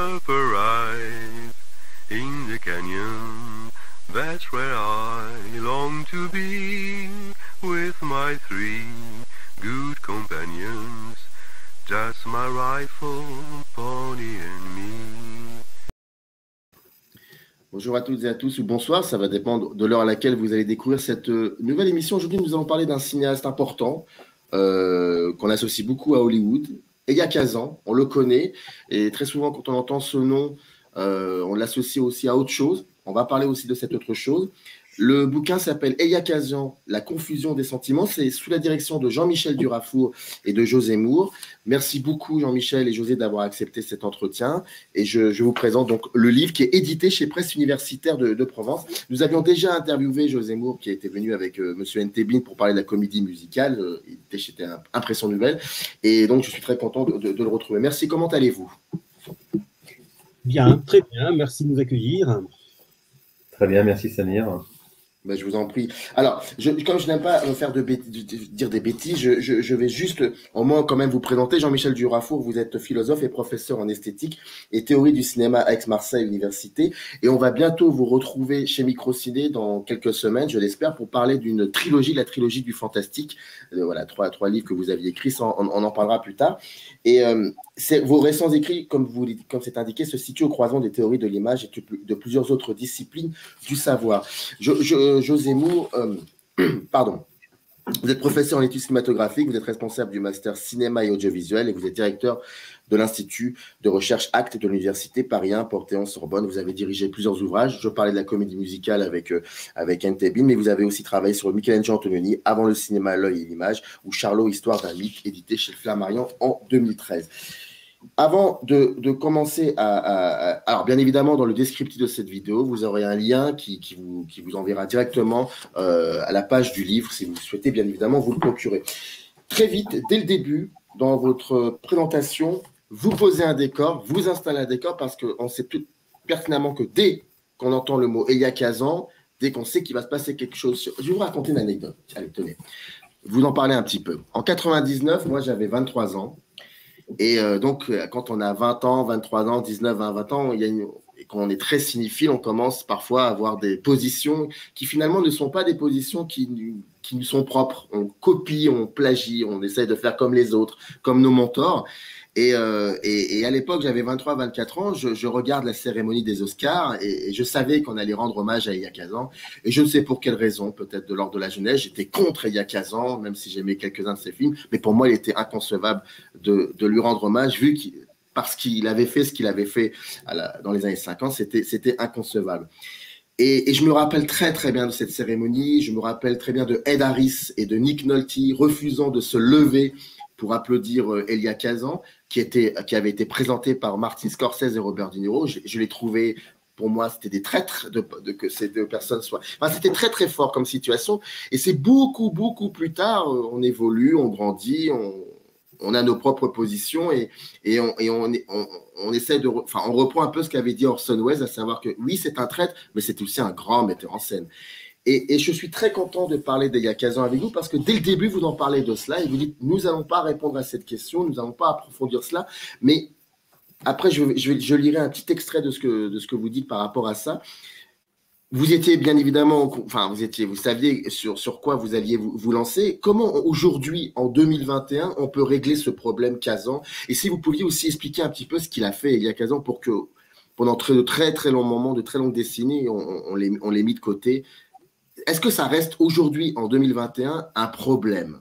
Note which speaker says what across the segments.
Speaker 1: up arise in the canyon. That's where I long to be with my three good companions. Just my rifle, pony and me.
Speaker 2: Bonjour à toutes et à tous, ou bonsoir, ça va dépendre de l'heure à laquelle vous allez découvrir cette nouvelle émission. Aujourd'hui, nous allons parler d'un cinéaste important qu'on associe beaucoup à Hollywood. Elia Kazan, on le connaît, et très souvent quand on entend ce nom, on l'associe aussi à autre chose. On va parler aussi de cette autre chose. Le bouquin s'appelle Elia Kazan, La confusion des sentiments. C'est sous la direction de Jean-Michel Durafour et de José Moore. Merci beaucoup Jean-Michel et José d'avoir accepté cet entretien. Et je vous présente donc le livre qui est édité chez Presse Universitaire de Provence. Nous avions déjà interviewé José Moore qui était venu avec Monsieur Ntebin pour parler de la comédie musicale. Il était chez Impression Nouvelle. Et donc je suis très content de le retrouver. Merci, comment allez-vous?
Speaker 3: Bien, très bien. Merci de nous accueillir.
Speaker 4: Très bien, merci Samir.
Speaker 2: Ben, je vous en prie. Alors, comme je n'aime pas faire dire des bêtises, je vais juste, au moins quand même vous présenter. Jean-Michel Durafour, vous êtes philosophe et professeur en esthétique et théorie du cinéma à Aix-Marseille Université. Et on va bientôt vous retrouver chez Microciné dans quelques semaines, je l'espère, pour parler d'une trilogie, la trilogie du fantastique. Voilà, trois livres que vous aviez écrits, on en parlera plus tard. Et vos récents écrits, comme c'est indiqué, se situent au croisement des théories de l'image et de plusieurs autres disciplines du savoir. José Moore, pardon. Vous êtes professeur en études cinématographiques, vous êtes responsable du master cinéma et audiovisuel et vous êtes directeur de l'Institut de recherche ACT de l'Université Paris 1, Panthéon-Sorbonne. Vous avez dirigé plusieurs ouvrages. Je parlais de la comédie musicale avec Ntebin, mais vous avez aussi travaillé sur Michelangelo Antonioni, Avant le cinéma, l'œil et l'image, ou Charlot, Histoire d'un mythe, édité chez Flammarion en 2013. Avant de commencer alors bien évidemment dans le descriptif de cette vidéo, vous aurez un lien qui vous enverra directement à la page du livre si vous souhaitez bien évidemment vous le procurer. Très vite, dès le début, dans votre présentation, vous posez un décor, vous installez un décor parce qu'on sait pertinemment que dès qu'on entend le mot Elia Kazan, dès qu'on sait qu'il va se passer quelque chose. Je vais vous raconter une anecdote. Allez, tenez. Vous en parlez un petit peu. En 99, moi j'avais 23 ans. Et donc, quand on a 20 ans, 23 ans, 19, 20 ans, et quand on est très cinéphile, on commence parfois à avoir des positions qui finalement ne sont pas des positions qui nous sont propres. On copie, on plagie, on essaie de faire comme les autres, comme nos mentors. Et à l'époque, j'avais 23, 24 ans, je regarde la cérémonie des Oscars et je savais qu'on allait rendre hommage à Elia Kazan. Et je ne sais pour quelle raison, peut-être de l'ordre de la jeunesse, j'étais contre Elia Kazan, même si j'aimais quelques-uns de ses films. Mais pour moi, il était inconcevable de lui rendre hommage, parce qu'il avait fait ce qu'il avait fait dans les années 50, c'était inconcevable. Et je me rappelle très très bien de cette cérémonie, je me rappelle très bien de Ed Harris et de Nick Nolte refusant de se lever pour applaudir Elia Kazan, qui avait été présenté par Martin Scorsese et Robert De Niro. Je l'ai trouvé, pour moi, c'était des traîtres que ces deux personnes soient. Enfin, c'était très très fort comme situation. Et c'est beaucoup beaucoup plus tard, on évolue, on grandit, on a nos propres positions et on essaie de, on reprend un peu ce qu'avait dit Orson Welles, à savoir que oui, c'est un traître, mais c'est aussi un grand metteur en scène. Et je suis très content de parler d'Elia Kazan avec vous parce que dès le début, vous en parlez de cela et vous dites, nous n'allons pas répondre à cette question, nous n'allons pas approfondir cela, mais après, je lirai un petit extrait de ce que vous dites par rapport à ça. Vous étiez bien évidemment, vous saviez sur quoi vous alliez vous lancer. Comment aujourd'hui, en 2021, on peut régler ce problème Kazan? Et si vous pouviez aussi expliquer un petit peu ce qu'il a fait, Elia Kazan, pour que pendant de très très longs moments, de très longues décennies, on les mis de côté. Est-ce que ça reste aujourd'hui, en 2021, un problème?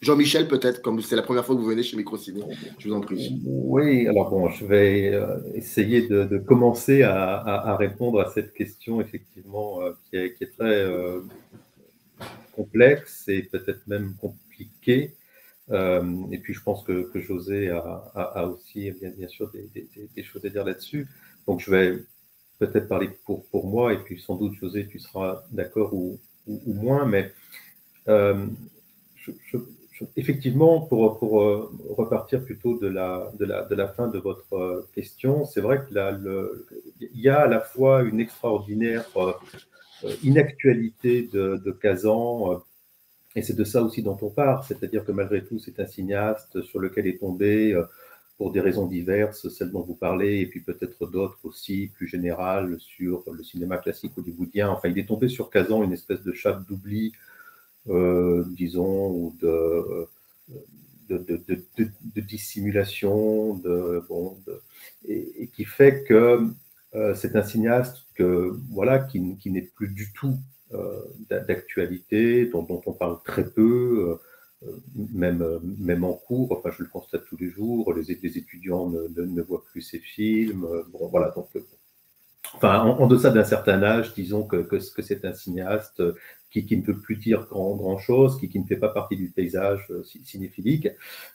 Speaker 2: Jean-Michel, peut-être, comme c'est la première fois que vous venez chez Microciné, je vous en prie.
Speaker 4: Oui, alors bon, je vais essayer de commencer à répondre à cette question, effectivement, qui est très complexe et peut-être même compliquée. Et puis, je pense que José a aussi, bien sûr, des choses à dire là-dessus. Donc, je vais peut-être parler pour moi, et puis sans doute, José, tu seras d'accord ou moins, mais effectivement, pour repartir plutôt de la fin de votre question, c'est vrai qu'il y a à la fois une extraordinaire inactualité de Kazan, Et c'est de ça aussi dont on parle, c'est-à-dire que malgré tout, c'est un cinéaste sur lequel est tombé, pour des raisons diverses, celles dont vous parlez, et puis peut-être d'autres aussi, plus générales, sur le cinéma classique hollywoodien. Enfin, il est tombé sur Kazan, une espèce de chape d'oubli, disons, ou de dissimulation, et qui fait que c'est un cinéaste voilà, qui n'est plus du tout d'actualité, dont on parle très peu, même en cours. Enfin, je le constate tous les jours, les étudiants ne voient plus ces films. Bon, voilà, donc, enfin, en deçà d'un certain âge, disons que c'est un cinéaste qui ne peut plus dire grand-chose, qui ne fait pas partie du paysage cinéphilique.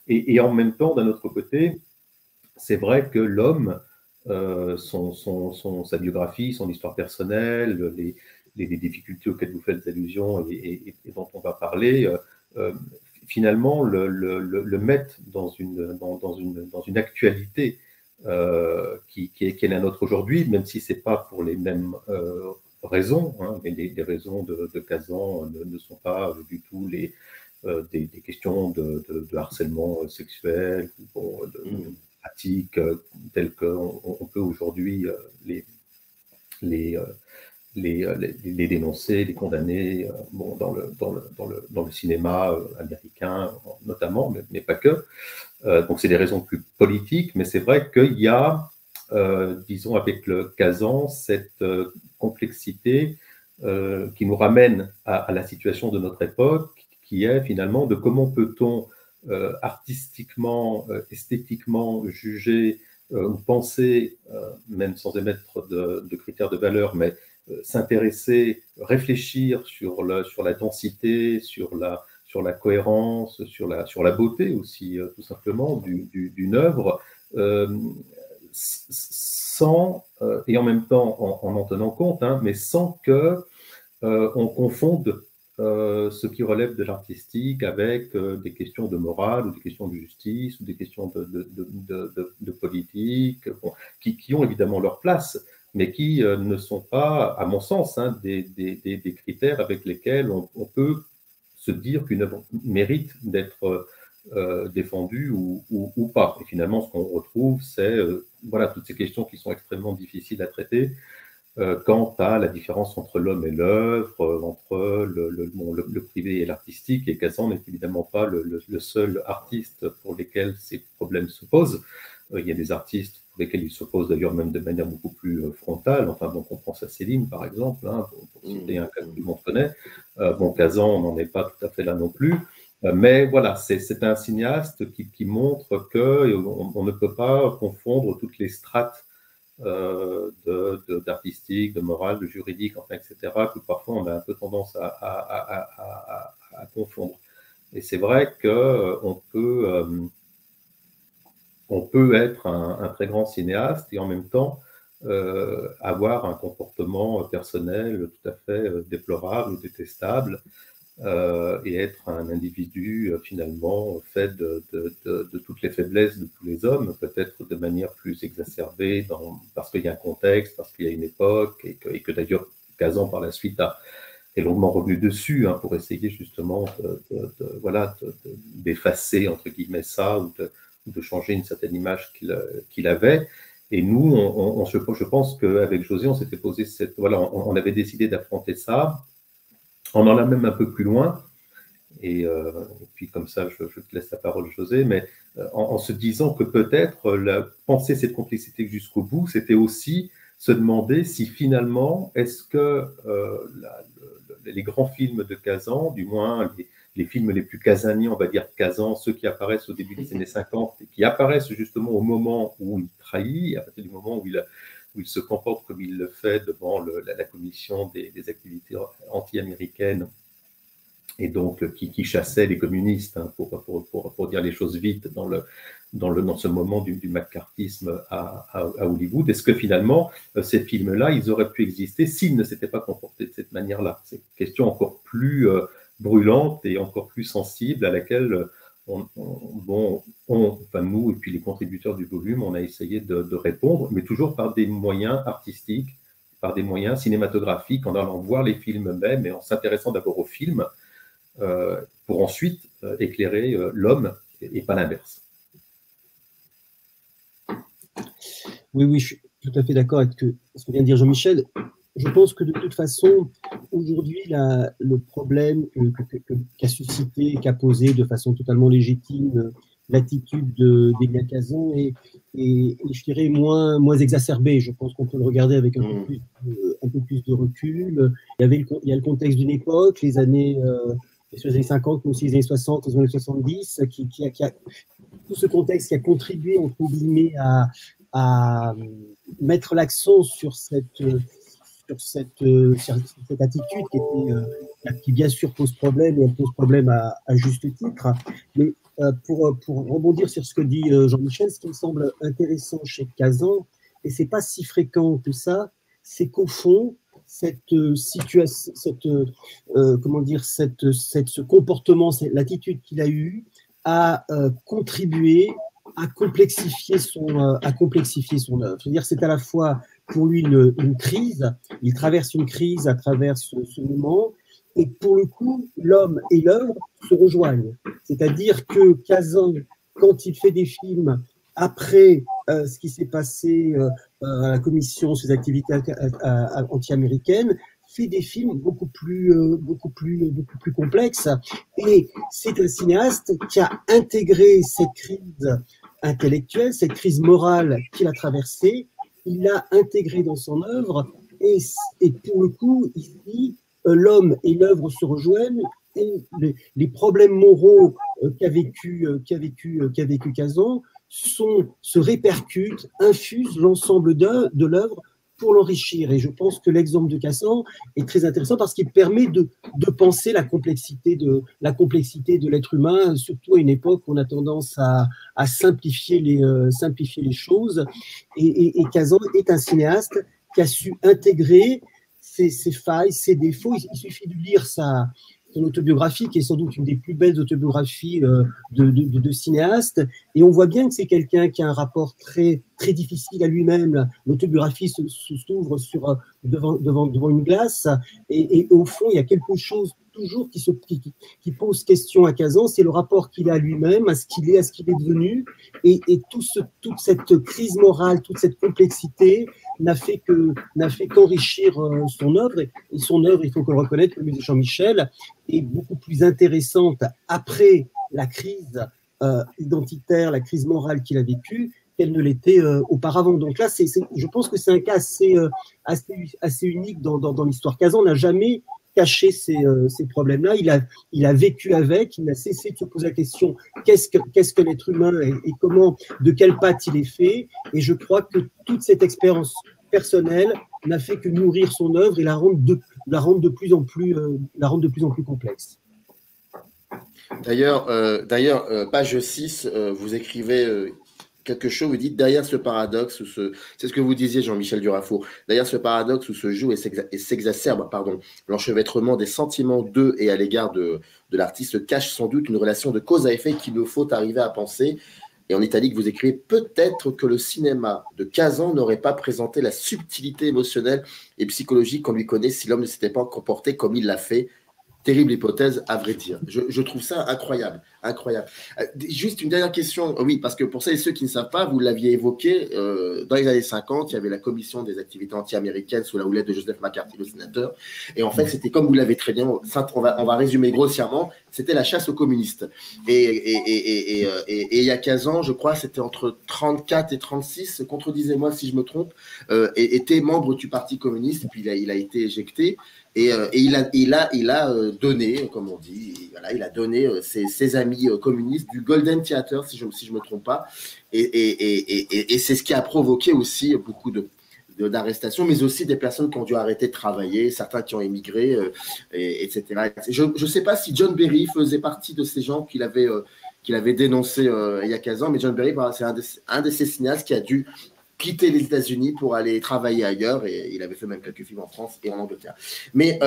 Speaker 4: Et en même temps, d'un autre côté, c'est vrai que l'homme, sa biographie, son histoire personnelle, les difficultés auxquelles vous faites allusion et dont on va parler, finalement le mettent dans une actualité qui est la nôtre aujourd'hui, même si ce n'est pas pour les mêmes raisons, hein, mais les raisons de Kazan ne sont pas du tout des questions de harcèlement sexuel, bon, de pratiques telles qu'on peut aujourd'hui les dénoncer, les condamner, bon, dans le cinéma américain notamment, mais pas que. Donc c'est des raisons plus politiques, mais c'est vrai qu'il y a, disons, avec le Kazan, cette complexité qui nous ramène à la situation de notre époque, qui est finalement de comment peut-on artistiquement, esthétiquement juger ou penser, même sans émettre de critères de valeur, mais s'intéresser, réfléchir sur la densité, sur la cohérence, sur la beauté aussi, tout simplement, d'une œuvre, sans, et en même temps en tenant compte, hein, mais sans que on confonde ce qui relève de l'artistique avec des questions de morale ou des questions de justice ou des questions de politique, bon, qui ont évidemment leur place, mais qui ne sont pas, à mon sens, hein, des critères avec lesquels on peut se dire qu'une œuvre mérite d'être défendue ou pas. Et finalement, ce qu'on retrouve, c'est voilà, toutes ces questions qui sont extrêmement difficiles à traiter, quant à la différence entre l'homme et l'œuvre, entre le privé et l'artistique. Et Kazan n'est évidemment pas le seul artiste pour lesquels ces problèmes se posent. Il y a des artistes pour lesquels ils se posent d'ailleurs même de manière beaucoup plus frontale. Enfin, donc on pense à Céline, par exemple, hein, pour citer un cas que tout le monde connaît. Bon, Kazan, on n'en est pas tout à fait là non plus. Mais voilà, c'est un cinéaste qui montre qu'on ne peut pas confondre toutes les strates d'artistique, de morale, de juridique, enfin, etc., que parfois on a un peu tendance à confondre. Et c'est vrai qu'on peut être un très grand cinéaste et en même temps avoir un comportement personnel tout à fait déplorable ou détestable, et être un individu finalement fait de toutes les faiblesses de tous les hommes, peut-être de manière plus exacerbée parce qu'il y a un contexte, parce qu'il y a une époque, et que d'ailleurs Kazan par la suite est longuement revenu dessus, hein, pour essayer justement d'effacer entre guillemets ça, ou de changer une certaine image qu'il avait. Et nous, je pense qu'avec José, on s'était posé on avait décidé d'affronter ça. On en a même un peu plus loin, et puis comme ça, je te laisse la parole, José, mais en se disant que peut-être penser cette complexité jusqu'au bout, c'était aussi se demander si finalement, est-ce que les grands films de Kazan, du moins les films les plus kazaniens, on va dire Kazan, ceux qui apparaissent au début des années 50, et qui apparaissent justement au moment où il trahit, à partir du moment où il se comporte comme il le fait devant la commission des activités anti-américaines, et donc qui chassait les communistes, hein, pour dire les choses vite, dans ce moment du macartisme à Hollywood. Est-ce que finalement, ces films-là, ils auraient pu exister s'ils ne s'étaient pas comportés de cette manière-là? C'est une question encore plus brûlante et encore plus sensible, à laquelle enfin nous et puis les contributeurs du volume, on a essayé de répondre, mais toujours par des moyens artistiques, par des moyens cinématographiques, en allant voir les films eux-mêmes et en s'intéressant d'abord aux films, pour ensuite éclairer l'homme et pas l'inverse.
Speaker 3: Oui, oui, je suis tout à fait d'accord avec ce que vient de dire Jean-Michel. Je pense que de toute façon, aujourd'hui, le problème qu'a suscité, qu'a posé de façon totalement légitime l'attitude d'Elia Kazan est, je dirais, moins exacerbée. Je pense qu'on peut le regarder avec un peu plus de recul. Il y a le contexte d'une époque, les années 50, mais aussi les années 60, les années 70, tout ce contexte qui a contribué, entre guillemets, à mettre l'accent sur cette attitude qui bien sûr pose problème, et elle pose problème à juste titre. Mais pour rebondir sur ce que dit Jean-Michel, ce qui me semble intéressant chez Kazan, et c'est pas si fréquent que ça, c'est qu'au fond, ce comportement, l'attitude qu'il a eue, a contribué à complexifier son œuvre. C'est-à-dire, c'est à la fois pour lui une crise, il traverse une crise à travers ce moment, et pour le coup, l'homme et l'œuvre se rejoignent. C'est-à-dire que Kazan, quand il fait des films après ce qui s'est passé à la commission sur les activités anti-américaines, fait des films beaucoup plus complexes. Et c'est un cinéaste qui a intégré cette crise intellectuelle, cette crise morale qu'il a traversée, il l'a intégré dans son œuvre, et pour le coup, ici, l'homme et l'œuvre se rejoignent, et les problèmes moraux qu'a vécu Kazan se répercutent, infusent l'ensemble de l'œuvre pour l'enrichir. Et je pense que l'exemple de Kazan est très intéressant parce qu'il permet de penser la complexité de l'être humain, surtout à une époque où on a tendance à simplifier les choses. Et Kazan est un cinéaste qui a su intégrer ses failles, ses défauts. Il suffit de lire son autobiographie, qui est sans doute une des plus belles autobiographies de cinéastes. Et on voit bien que c'est quelqu'un qui a un rapport très, très difficile à lui-même. L'autobiographie s'ouvre devant une glace. Et au fond, il y a quelque chose toujours qui pose question à Kazan, c'est le rapport qu'il a à lui-même, à ce qu'il est devenu. Et toute cette crise morale, toute cette complexité n'a fait qu'enrichir son œuvre. Et son œuvre, il faut qu'on le reconnaisse, le musée Jean-Michel, est beaucoup plus intéressante après la crise identitaire, la crise morale qu'il a vécue, qu'elle ne l'était auparavant. Donc là, je pense que c'est un cas assez unique dans l'histoire. Kazan n'a jamais caché ces problèmes-là. Il a vécu avec, il n'a cessé de se poser la question qu'est-ce que l'être humain et de quelle patte il est fait. Et je crois que toute cette expérience personnelle n'a fait que nourrir son œuvre et la rendre de plus en plus complexe.
Speaker 2: D'ailleurs, page 6, vous écrivez quelque chose, vous dites derrière ce paradoxe, c'est ce que vous disiez Jean-Michel Durafour, derrière ce paradoxe où se joue et s'exacerbe l'enchevêtrement des sentiments de et à l'égard de l'artiste cache sans doute une relation de cause à effet qu'il nous faut arriver à penser. Et en italique, vous écrivez peut-être que le cinéma de Kazan n'aurait pas présenté la subtilité émotionnelle et psychologique qu'on lui connaît si l'homme ne s'était pas comporté comme il l'a fait. Terrible hypothèse, à vrai dire. Je trouve ça incroyable. Juste une dernière question. Oui, parce que pour celles et ceux qui ne savent pas, vous l'aviez évoqué, dans les années 50, il y avait la commission des activités anti-américaines sous la houlette de Joseph McCarthy, le sénateur. Et en fait, c'était comme vous l'avez très bien, on va résumer grossièrement, c'était la chasse aux communistes. Et il y a 15 ans, je crois, c'était entre 34 et 36, contredisez-moi si je me trompe, était membre du Parti communiste, puis il a été éjecté. Et il a donné, comme on dit, voilà, il a donné ses amis communistes du Golden Theater, si je me trompe pas. Et c'est ce qui a provoqué aussi beaucoup d'arrestations, mais aussi des personnes qui ont dû arrêter de travailler, certains qui ont émigré, etc. Je ne sais pas si John Berry faisait partie de ces gens qu'il avait dénoncé il y a 15 ans, mais John Berry, c'est un de ces cinéastes qui a dû quitter les États-Unis pour aller travailler ailleurs, et il avait fait même quelques films en France et en Angleterre. Mais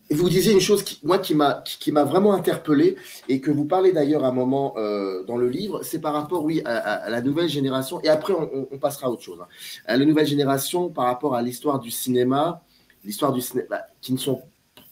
Speaker 2: vous disiez une chose qui m'a vraiment interpellé, et que vous parlez d'ailleurs à un moment dans le livre, c'est par rapport, oui, à la nouvelle génération, et après on passera à autre chose, hein. À la nouvelle génération par rapport à l'histoire du cinéma, qui ne sont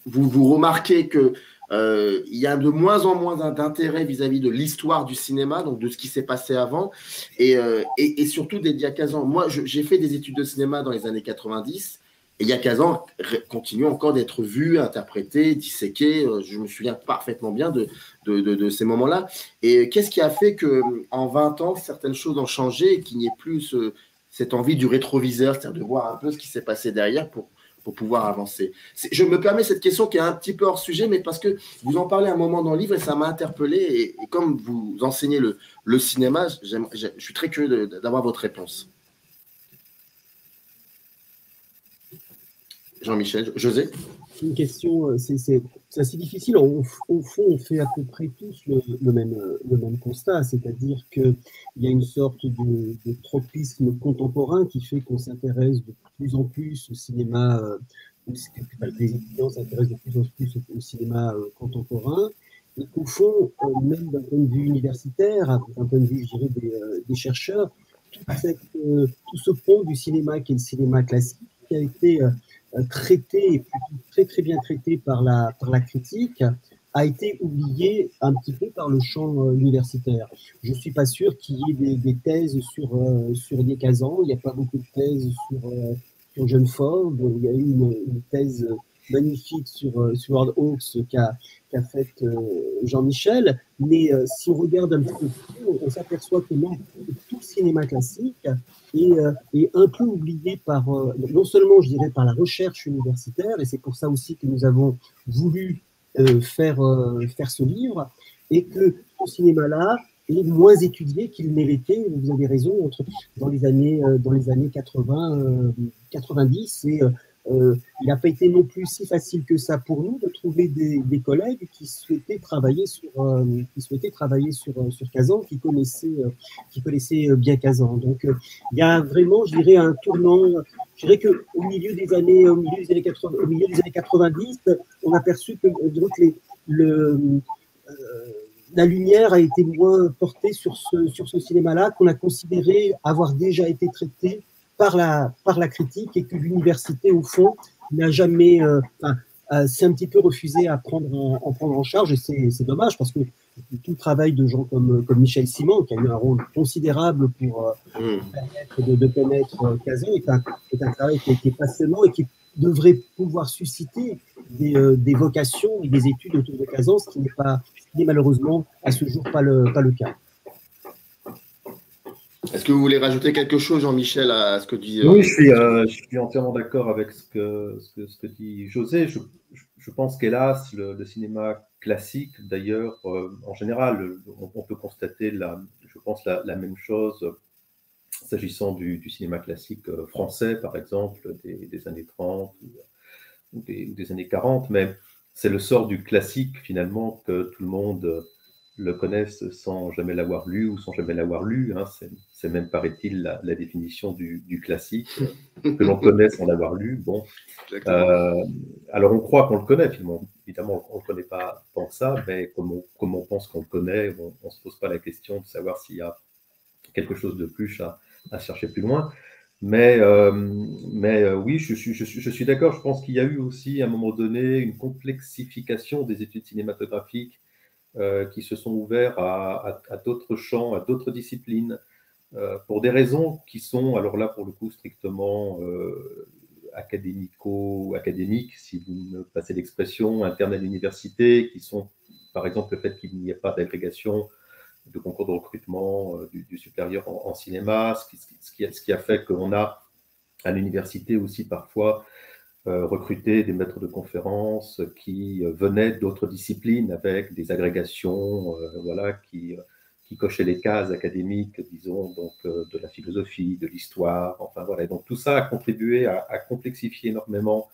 Speaker 2: vous remarquez que il y a de moins en moins d'intérêt vis-à-vis de l'histoire du cinéma, donc de ce qui s'est passé avant, et surtout d'il y a 15 ans. Moi, j'ai fait des études de cinéma dans les années 90, et il y a 15 ans, continue encore d'être vu, interprété, disséqué. Je me souviens parfaitement bien de ces moments-là. Et qu'est-ce qui a fait qu'en 20 ans, certaines choses ont changé et qu'il n'y ait plus cette envie du rétroviseur, c'est-à-dire de voir un peu ce qui s'est passé derrière pour pouvoir avancer. Je me permets cette question qui est un petit peu hors sujet, mais parce que vous en parlez un moment dans le livre et ça m'a interpellé. Et comme vous enseignez le cinéma, je suis très curieux d'avoir votre réponse. Jean-Michel, José?
Speaker 3: C'est une question, c'est assez difficile. Au fond, on fait à peu près tous le même constat, c'est-à-dire qu'il y a une sorte de tropisme contemporain qui fait qu'on s'intéresse de plus en plus au cinéma, les étudiants s'intéressent de plus en plus au cinéma contemporain, et qu'au fond, même d'un point de vue universitaire, d'un point de vue, je dirais, des chercheurs, tout ce pont du cinéma qui est le cinéma classique, qui a été traité, et très très bien traité par la critique, a été oublié un petit peu par le champ universitaire. Je ne suis pas sûr qu'il y ait des thèses sur des Kazan. Il n'y a pas beaucoup de thèses sur John Ford. Il y a eu une thèse magnifique sur Howard Hawks qu'a faite Jean-Michel. Mais si on regarde un petit peu plus, on s'aperçoit que tout le cinéma classique est un peu oublié par, non seulement, je dirais, par la recherche universitaire, et c'est pour ça aussi que nous avons voulu faire ce livre, et que ce cinéma-là est moins étudié qu'il ne l'était, vous avez raison, dans les années 80, 90, et il n'a pas été non plus si facile que ça pour nous de trouver des collègues qui souhaitaient travailler sur Kazan, qui connaissaient bien Kazan. Donc il y a vraiment, je dirais, un tournant. Je dirais qu'au milieu des années 90, on a perçu que la lumière a été moins portée sur ce cinéma-là, qu'on a considéré avoir déjà été traité par la critique, et que l'université, au fond, n'a jamais, s'est un petit peu refusé à prendre en charge, et c'est dommage, parce que tout le travail de gens comme Michel Simon, qui a eu un rôle considérable pour de connaître Kazan, est un travail qui est passionnant et qui devrait pouvoir susciter des vocations et des études autour de Kazan, ce qui n'est malheureusement à ce jour pas le cas.
Speaker 2: Est-ce que vous voulez rajouter quelque chose, Jean-Michel, à ce que dit...
Speaker 4: Oui, je suis entièrement d'accord avec ce que dit José. Je pense qu'hélas, le cinéma classique, d'ailleurs, en général, on peut constater, je pense, la même chose s'agissant du cinéma classique français, par exemple, des années 30 ou des années 40, mais c'est le sort du classique, finalement, que tout le monde le connaissent sans jamais l'avoir lu ou sans jamais l'avoir lu. Hein. C'est même, paraît-il, la définition du classique, que l'on connaît sans l'avoir lu. Bon. Alors, on croit qu'on le connaît, finalement. Évidemment, on ne le connaît pas tant que ça, mais comme on pense qu'on le connaît, on ne se pose pas la question de savoir s'il y a quelque chose de plus à chercher plus loin. Mais oui, je suis d'accord. Je pense qu'il y a eu aussi, à un moment donné, une complexification des études cinématographiques qui se sont ouverts à d'autres champs, à d'autres disciplines, pour des raisons qui sont, alors là, pour le coup, strictement académiques, si vous me passez l'expression, internes à l'université, qui sont, par exemple, le fait qu'il n'y ait pas d'agrégation de concours de recrutement du supérieur en cinéma, ce qui a fait qu'on a à l'université aussi parfois recruter des maîtres de conférences qui venaient d'autres disciplines avec des agrégations voilà, qui cochaient les cases académiques, disons, donc de la philosophie, de l'histoire, enfin voilà. Et donc tout ça a contribué à complexifier énormément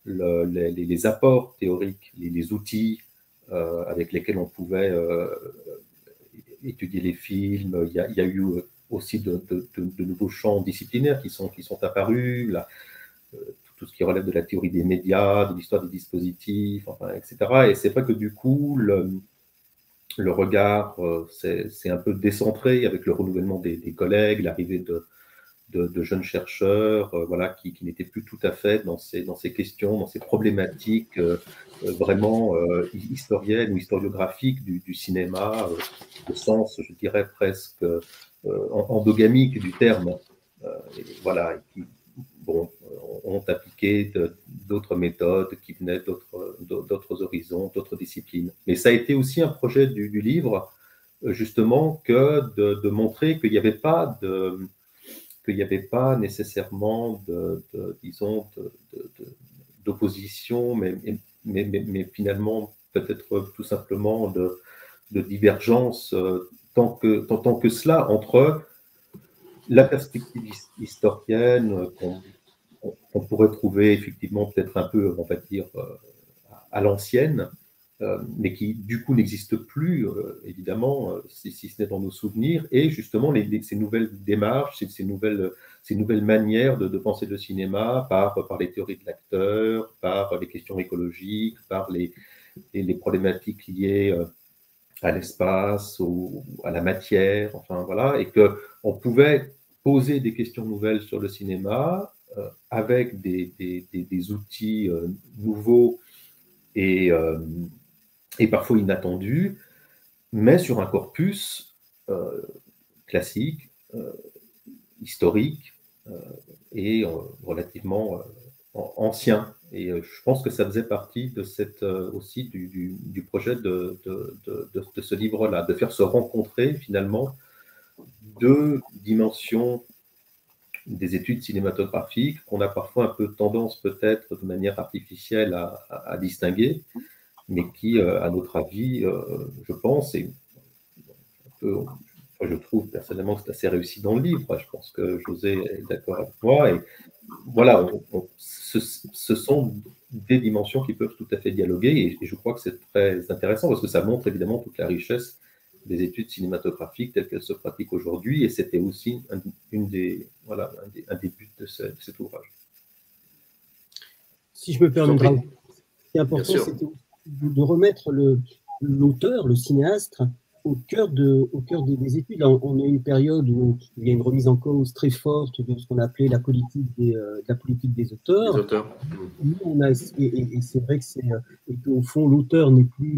Speaker 4: les apports théoriques, les outils avec lesquels on pouvait étudier les films. Il y a eu aussi de nouveaux champs disciplinaires qui sont apparus, tout ce qui relève de la théorie des médias, de l'histoire des dispositifs, enfin, etc. Et c'est vrai que du coup, le regard s'est un peu décentré avec le renouvellement des collègues, l'arrivée de jeunes chercheurs, voilà, qui n'étaient plus tout à fait dans ces questions, dans ces problématiques vraiment historiennes ou historiographiques du cinéma, au sens, je dirais, presque endogamique du terme. Voilà, qui ont appliqué d'autres méthodes qui venaient d'autres horizons, d'autres disciplines. Mais ça a été aussi un projet du livre, justement, que de montrer qu'il n'y avait pas nécessairement disons, d'opposition, mais finalement peut-être tout simplement de divergence tant que cela entre la perspective historienne qu'on pourrait trouver effectivement peut-être un peu, on va dire, à l'ancienne, mais qui du coup n'existe plus, évidemment, si ce n'est dans nos souvenirs, et justement ces nouvelles démarches, ces nouvelles manières de penser le cinéma par les théories de l'acteur, par les questions écologiques, par les problématiques liées à l'espace, à la matière, enfin voilà, et qu'on pouvait poser des questions nouvelles sur le cinéma avec des outils nouveaux et parfois inattendus, mais sur un corpus classique, historique et relativement ancien. Et je pense que ça faisait partie de aussi du projet de ce livre-là, de faire se rencontrer finalement deux dimensions des études cinématographiques qu'on a parfois un peu tendance peut-être de manière artificielle à distinguer, mais qui, à notre avis, je pense, et je trouve personnellement que c'est assez réussi dans le livre, je pense que José est d'accord avec moi, et voilà, ce sont des dimensions qui peuvent tout à fait dialoguer, et je crois que c'est très intéressant parce que ça montre évidemment toute la richesse des études cinématographiques telles qu'elles se pratiquent aujourd'hui, et c'était aussi un des buts de cet ouvrage.
Speaker 3: Si je me permets, ce qui est important, c'était de remettre l'auteur, le cinéaste, au cœur des études. Là, on a une période où il y a une remise en cause très forte de ce qu'on appelait la politique des auteurs. Nous, et c'est vrai qu'au fond, l'auteur n'est plus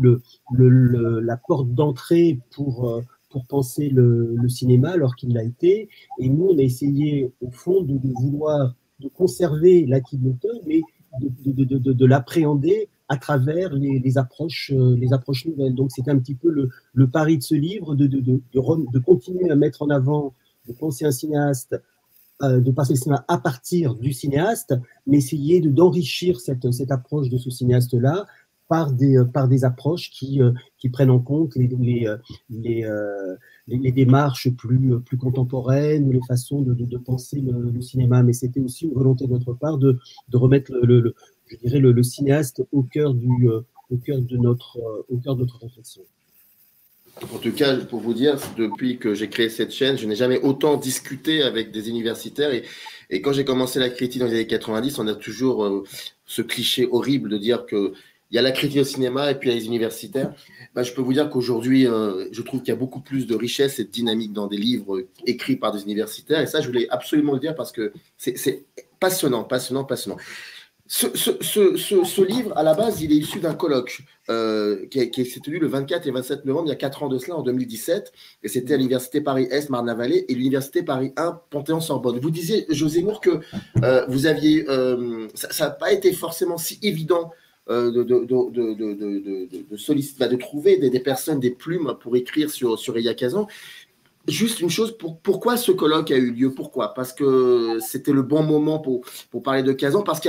Speaker 3: la porte d'entrée pour penser le cinéma, alors qu'il l'a été. Et nous, on a essayé, au fond, de conserver l'acquis de l'auteur, mais de l'appréhender à travers les approches nouvelles. Donc, c'est un petit peu le pari de ce livre, de continuer à mettre en avant, de penser un cinéaste, de passer le cinéma à partir du cinéaste, mais essayer d'enrichir cette approche de ce cinéaste-là par des approches qui prennent en compte les démarches plus contemporaines, les façons de penser le cinéma. Mais c'était aussi une volonté de notre part de remettre je dirais le cinéaste au cœur de notre réflexion.
Speaker 2: En tout cas, pour vous dire, depuis que j'ai créé cette chaîne, je n'ai jamais autant discuté avec des universitaires. Et quand j'ai commencé la critique dans les années 90, on a toujours ce cliché horrible de dire qu'il y a la critique au cinéma et puis il y a les universitaires. Ben, je peux vous dire qu'aujourd'hui, je trouve qu'il y a beaucoup plus de richesse et de dynamique dans des livres écrits par des universitaires. Et ça, je voulais absolument le dire parce que c'est passionnant. Ce livre, à la base, il est issu d'un colloque qui s'est tenu le 24 et 27 novembre, il y a 4 ans de cela, en 2017. Et c'était à l'Université Paris-Est, Marne-la-Vallée, et l'Université Paris 1, Panthéon-Sorbonne. Vous disiez, José Moore, que vous aviez... ça n'a pas été forcément si évident de trouver des personnes, des plumes pour écrire sur Elia Kazan. Juste une chose, pourquoi ce colloque a eu lieu? Pourquoi? Parce que c'était le bon moment pour parler de Kazan, parce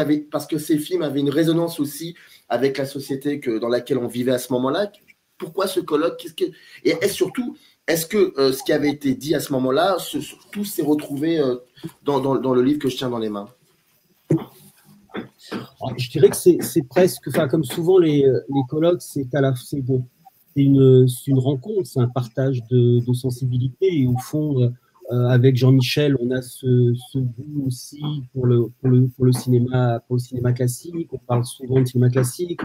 Speaker 2: que ces films avaient une résonance aussi avec la société dans laquelle on vivait à ce moment-là. Pourquoi ce colloque? Et surtout, est-ce que ce qui avait été dit à ce moment-là, tout s'est retrouvé dans le livre que je tiens dans les mains?
Speaker 3: Je dirais que c'est presque, comme souvent les colloques, c'est une rencontre, c'est un partage de sensibilité. Et au fond, avec Jean-Michel, on a ce goût aussi pour le cinéma classique. On parle souvent de cinéma classique.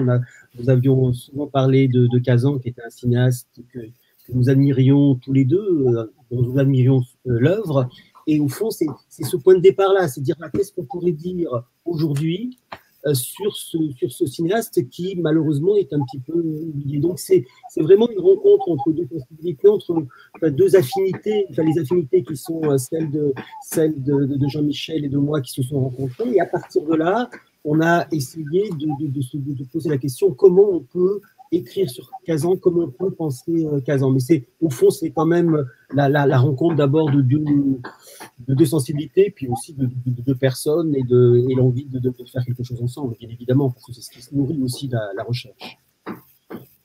Speaker 3: Nous avions souvent parlé de Kazan, qui était un cinéaste que nous admirions tous les deux, dont nous admirions l'œuvre. Et au fond, c'est ce point de départ-là, c'est dire qu'est-ce qu'on pourrait dire aujourd'hui sur ce cinéaste qui, malheureusement, est un petit peu oublié. Donc, c'est vraiment une rencontre entre deux possibilités, entre deux affinités, les affinités qui sont celles de Jean-Michel et de moi qui se sont rencontrées. Et à partir de là, on a essayé de poser la question comment on peut écrire sur Kazan, comment on peut penser Kazan. Mais au fond, c'est quand même la rencontre d'abord de deux sensibilités, puis aussi de deux personnes et l'envie de faire quelque chose ensemble, bien évidemment, parce que c'est ce qui se nourrit aussi la recherche.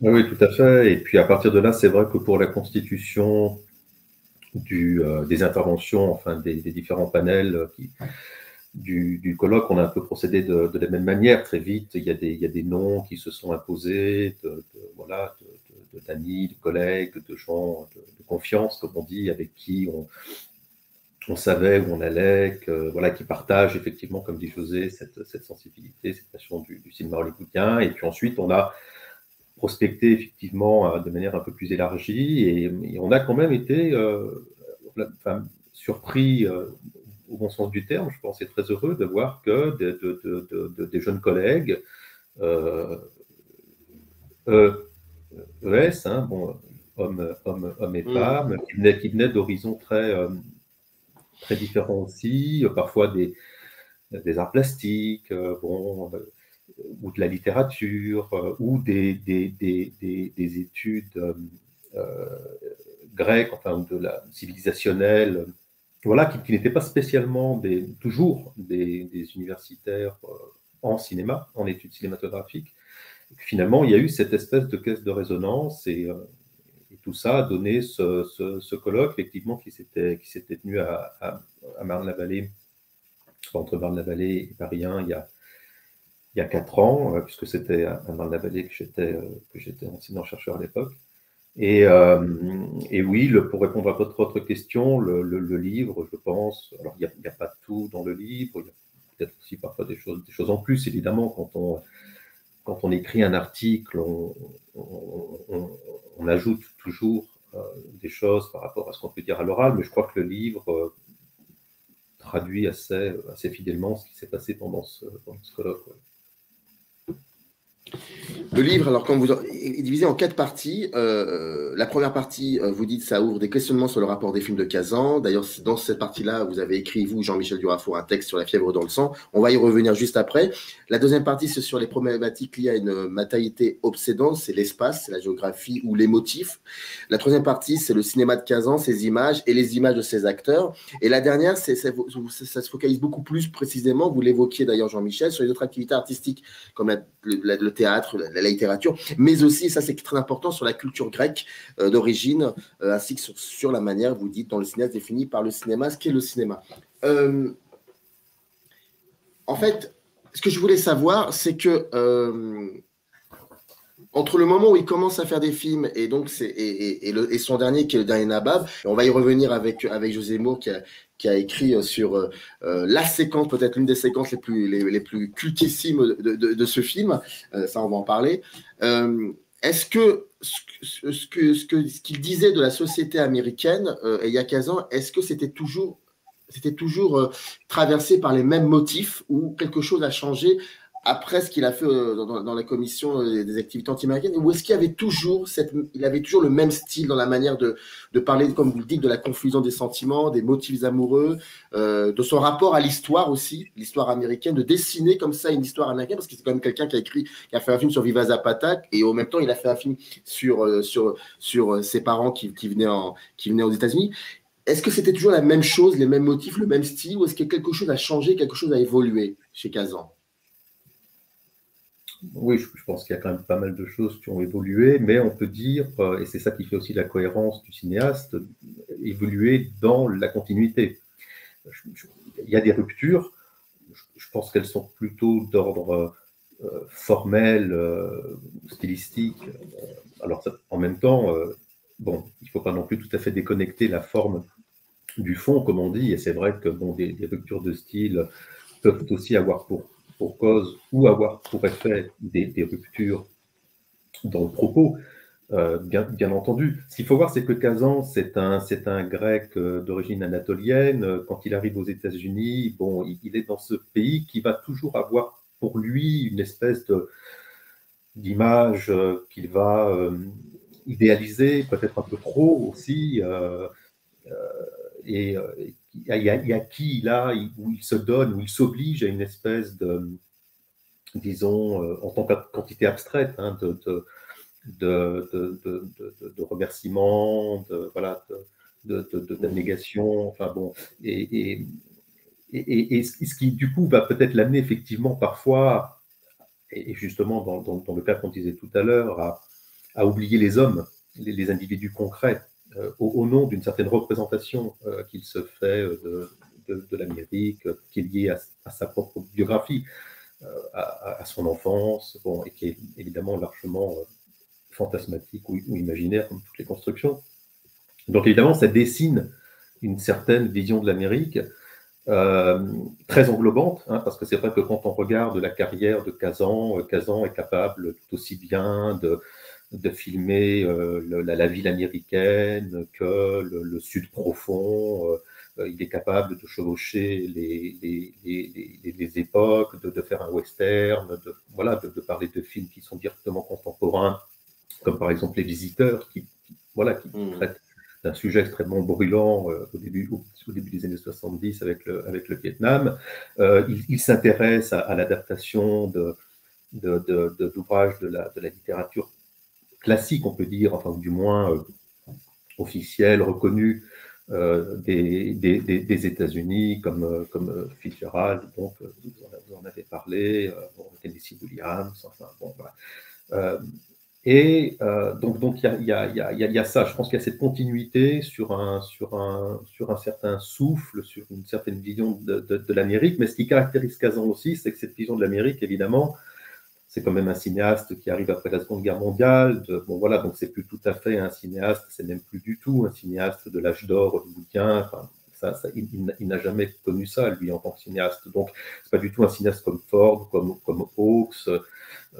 Speaker 4: Oui, tout à fait. Et puis à partir de là, c'est vrai que pour la constitution des interventions, enfin des différents panels du colloque, on a un peu procédé de la même manière. Très vite, il y a des noms qui se sont imposés, d'amis, de collègues, de gens de confiance, comme on dit, avec qui on savait où on allait, qui partagent effectivement, comme dit José, cette sensibilité, cette passion du cinéma hollywoodien. Et puis ensuite, on a prospecté effectivement de manière un peu plus élargie et on a quand même été surpris au bon sens du terme, je pense, et très heureux de voir que des jeunes collègues ES, hommes et femmes, qui venaient d'horizons très différents aussi, parfois des arts plastiques, ou de la littérature, ou des études grecques, enfin, ou de la civilisationnelle, qui n'étaient pas spécialement toujours des universitaires en cinéma, en études cinématographiques. Et finalement, il y a eu cette espèce de caisse de résonance et tout ça a donné ce colloque, effectivement, qui s'était tenu à Marne-la-Vallée, entre Marne-la-Vallée et Paris 1, il y a 4 ans, puisque c'était à Marne-la-Vallée que j'étais enseignant-chercheur à l'époque. Et oui, pour répondre à votre autre question, le livre, je pense, alors il n'y a pas tout dans le livre, il y a peut-être aussi parfois des choses en plus, évidemment, quand on écrit un article, on ajoute toujours des choses par rapport à ce qu'on peut dire à l'oral, mais je crois que le livre traduit assez fidèlement ce qui s'est passé pendant ce colloque. Ouais.
Speaker 2: Le livre, alors, est divisé en 4 parties. La première partie, vous dites, ça ouvre des questionnements sur le rapport des films de Kazan. D'ailleurs, dans cette partie-là, vous avez écrit, vous, Jean-Michel Durafour, un texte sur la fièvre dans le sang. On va y revenir juste après. La deuxième partie, c'est sur les problématiques liées à une matérialité obsédante. C'est l'espace, c'est la géographie ou les motifs. La troisième partie, c'est le cinéma de Kazan, ses images et les images de ses acteurs. Et la dernière, ça se focalise beaucoup plus précisément, vous l'évoquiez d'ailleurs, Jean-Michel, sur les autres activités artistiques comme le théâtre, la littérature, mais aussi, ça c'est très important, sur la culture grecque d'origine, ainsi que sur la manière, vous dites, dont le cinéaste défini par le cinéma, ce qu'est le cinéma. En fait, ce que je voulais savoir, c'est que entre le moment où il commence à faire des films et donc et son dernier qui est le dernier Nabab, et on va y revenir avec José Moore qui a écrit sur la séquence, peut-être l'une des séquences les plus cultissimes de ce film, ça on va en parler. Est-ce que ce qu'il disait de la société américaine il y a 15 ans, est-ce que c'était toujours traversé par les mêmes motifs ou quelque chose a changé après ce qu'il a fait dans la commission des activités anti-américaines, ou est-ce qu'il avait toujours le même style dans la manière de parler, comme vous le dites, de la confusion des sentiments, des motifs amoureux, de son rapport à l'histoire aussi, l'histoire américaine, de dessiner comme ça une histoire américaine, parce que c'est quand même quelqu'un qui a fait un film sur Viva Zapata, et en même temps il a fait un film sur ses parents qui venaient aux États-Unis. Est-ce que c'était toujours la même chose, les mêmes motifs, le même style, ou est-ce que quelque chose a changé, quelque chose a évolué chez Kazan?
Speaker 4: Oui, je pense qu'il y a quand même pas mal de choses qui ont évolué, mais on peut dire, et c'est ça qui fait aussi la cohérence du cinéaste, évoluer dans la continuité. Il y a des ruptures, je pense qu'elles sont plutôt d'ordre formel, stylistique. Alors, en même temps, il ne faut pas non plus tout à fait déconnecter la forme du fond, comme on dit, et c'est vrai que des ruptures de style peuvent aussi avoir pour cause ou avoir pour effet des ruptures dans le propos. bien entendu. Ce qu'il faut voir, c'est que Kazan, c'est un grec d'origine anatolienne. Quand il arrive aux États-Unis, bon, il est dans ce pays qui va toujours avoir pour lui une espèce d'image qu'il va idéaliser, peut-être un peu trop aussi, et à qui où il se donne, où il s'oblige à une espèce de, disons, en tant qu'entité abstraite, hein, de remerciements, voilà, d'abnégation, enfin bon, et ce qui du coup va peut-être l'amener effectivement parfois, et justement dans le cas qu'on disait tout à l'heure, à oublier les hommes, les individus concrets, au nom d'une certaine représentation qu'il se fait de l'Amérique, qui est liée à sa propre biographie, à son enfance, bon, et qui est évidemment largement fantasmatique ou imaginaire, comme toutes les constructions. Donc évidemment, ça dessine une certaine vision de l'Amérique très englobante, hein, parce que c'est vrai que quand on regarde la carrière de Kazan, Kazan est capable tout aussi bien de filmer la ville américaine que le sud profond. Il est capable de chevaucher les époques, de faire un western, voilà, de parler de films qui sont directement contemporains, comme par exemple Les Visiteurs, qui traitent d'un sujet extrêmement brûlant au début des années 70 avec le Vietnam. Il s'intéresse à l'adaptation d'ouvrages de la littérature classique, on peut dire, enfin, du moins officielle, reconnue, des États-Unis, comme Fitzgerald, donc vous en avez parlé, Tennessee Williams, enfin bon, voilà. Donc il y a ça. Je pense qu'il y a cette continuité sur un certain souffle, sur une certaine vision de l'Amérique. Mais ce qui caractérise Kazan aussi, c'est que cette vision de l'Amérique, évidemment, c'est quand même un cinéaste qui arrive après la Seconde Guerre mondiale. Bon voilà, donc c'est plus tout à fait un cinéaste, c'est même plus du tout un cinéaste de l'âge d'or hollywoodien. Enfin, il n'a jamais connu ça, lui, en tant que cinéaste. Donc, c'est pas du tout un cinéaste comme Ford, comme Hawks,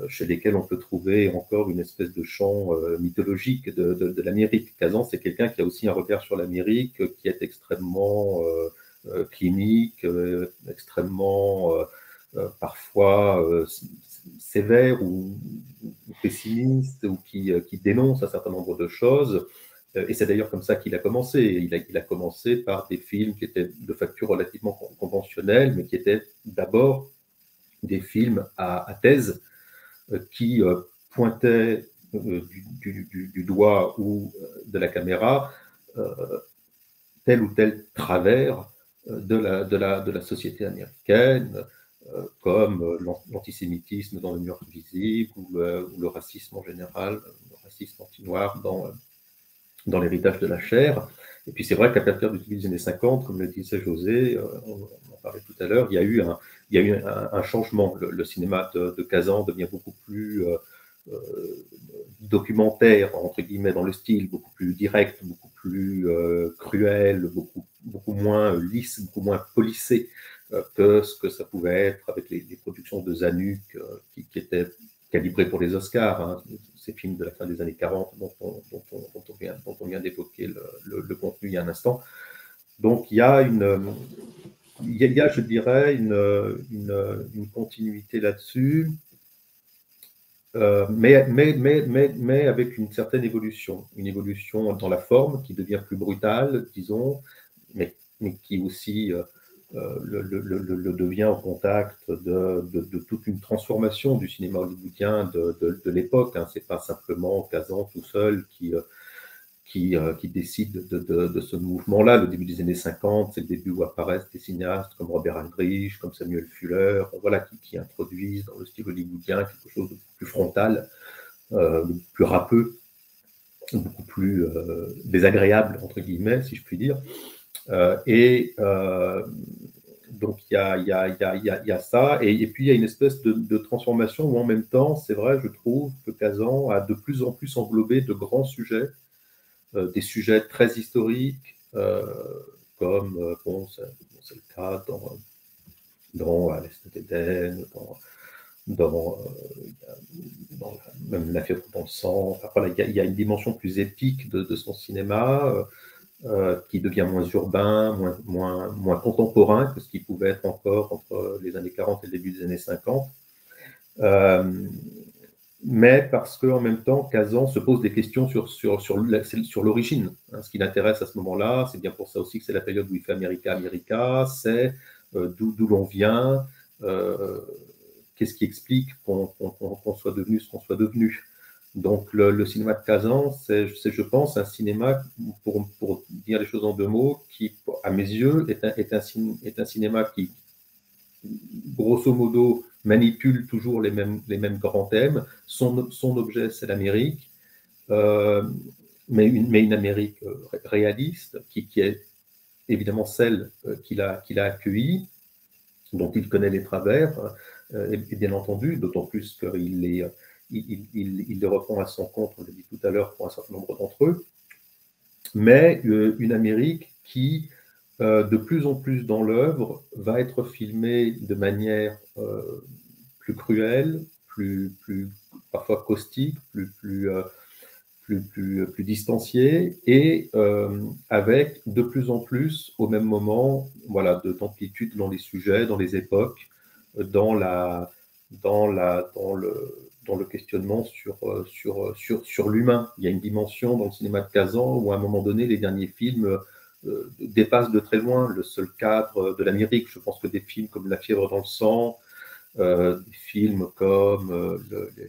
Speaker 4: chez lesquels on peut trouver encore une espèce de champ mythologique de l'Amérique. Kazan, c'est quelqu'un qui a aussi un regard sur l'Amérique qui est extrêmement clinique, extrêmement parfois sévère ou pessimiste, ou qui dénonce un certain nombre de choses. Et c'est d'ailleurs comme ça qu'il a commencé. Il a commencé par des films qui étaient de facture relativement conventionnelle, mais qui étaient d'abord des films à thèse, qui pointaient du doigt ou de la caméra tel ou tel travers de la société américaine, comme l'antisémitisme dans Le Mur invisible, ou le racisme en général, le racisme anti-noir dans L'héritage de la chair. Et puis c'est vrai qu'à partir du début des années 50, comme le disait José, on en parlait tout à l'heure, il y a eu un changement. Le cinéma de Kazan devient beaucoup plus documentaire, entre guillemets, dans le style, beaucoup plus direct, beaucoup plus cruel, beaucoup moins lisse, beaucoup moins policé que ce que ça pouvait être avec les productions de Zanuck qui étaient calibrées pour les Oscars, hein, ces films de la fin des années 40 dont on vient d'évoquer le contenu il y a un instant. Donc il y a je dirais, une continuité là-dessus, mais avec une certaine évolution. Une évolution dans la forme qui devient plus brutale, disons, mais qui aussi le devient au contact de toute une transformation du cinéma hollywoodien de l'époque. Hein. C'est pas simplement Kazan tout seul qui décide de ce mouvement-là. Le début des années 50, c'est le début où apparaissent des cinéastes comme Robert Aldrich, comme Samuel Fuller, voilà, qui introduisent dans le style hollywoodien quelque chose de plus frontal, plus râpeux, beaucoup plus désagréable, entre guillemets, si je puis dire. Donc il y a ça, et puis il y a une espèce de transformation où en même temps, c'est vrai, je trouve que Kazan a de plus en plus englobé de grands sujets, des sujets très historiques, comme bon, c'est le cas dans À l'Est d'Éden, dans, même La fièvre dans le sang. Enfin, voilà, il y a une dimension plus épique de son cinéma qui devient moins urbain, moins contemporain que ce qui pouvait être encore entre les années 40 et le début des années 50. Mais parce qu'en même temps, Kazan se pose des questions sur l'origine. Hein, ce qui l'intéresse à ce moment-là, c'est bien pour ça aussi que c'est la période où il fait America, America, c'est d'où l'on vient, qu'est-ce qui explique qu'on soit devenu ce qu'on soit devenu. Donc le cinéma de Kazan, c'est, je pense, un cinéma, pour dire les choses en deux mots, qui, à mes yeux, est un cinéma qui, grosso modo, manipule toujours les mêmes grands thèmes. Son objet, c'est l'Amérique, mais une Amérique réaliste, qui est évidemment celle qu'il a accueillie, dont il connaît les travers, et bien entendu, d'autant plus qu'il les reprend à son compte, on l'a dit tout à l'heure, pour un certain nombre d'entre eux, mais une Amérique qui, de plus en plus dans l'œuvre, va être filmée de manière plus cruelle, plus parfois caustique, plus distanciée, et avec de plus en plus, au même moment, voilà, d'amplitude dans les sujets, dans les époques, dans le questionnement sur l'humain. Il y a une dimension dans le cinéma de Kazan où, à un moment donné, les derniers films dépassent de très loin le seul cadre de l'Amérique. Je pense que des films comme La fièvre dans le sang, des films comme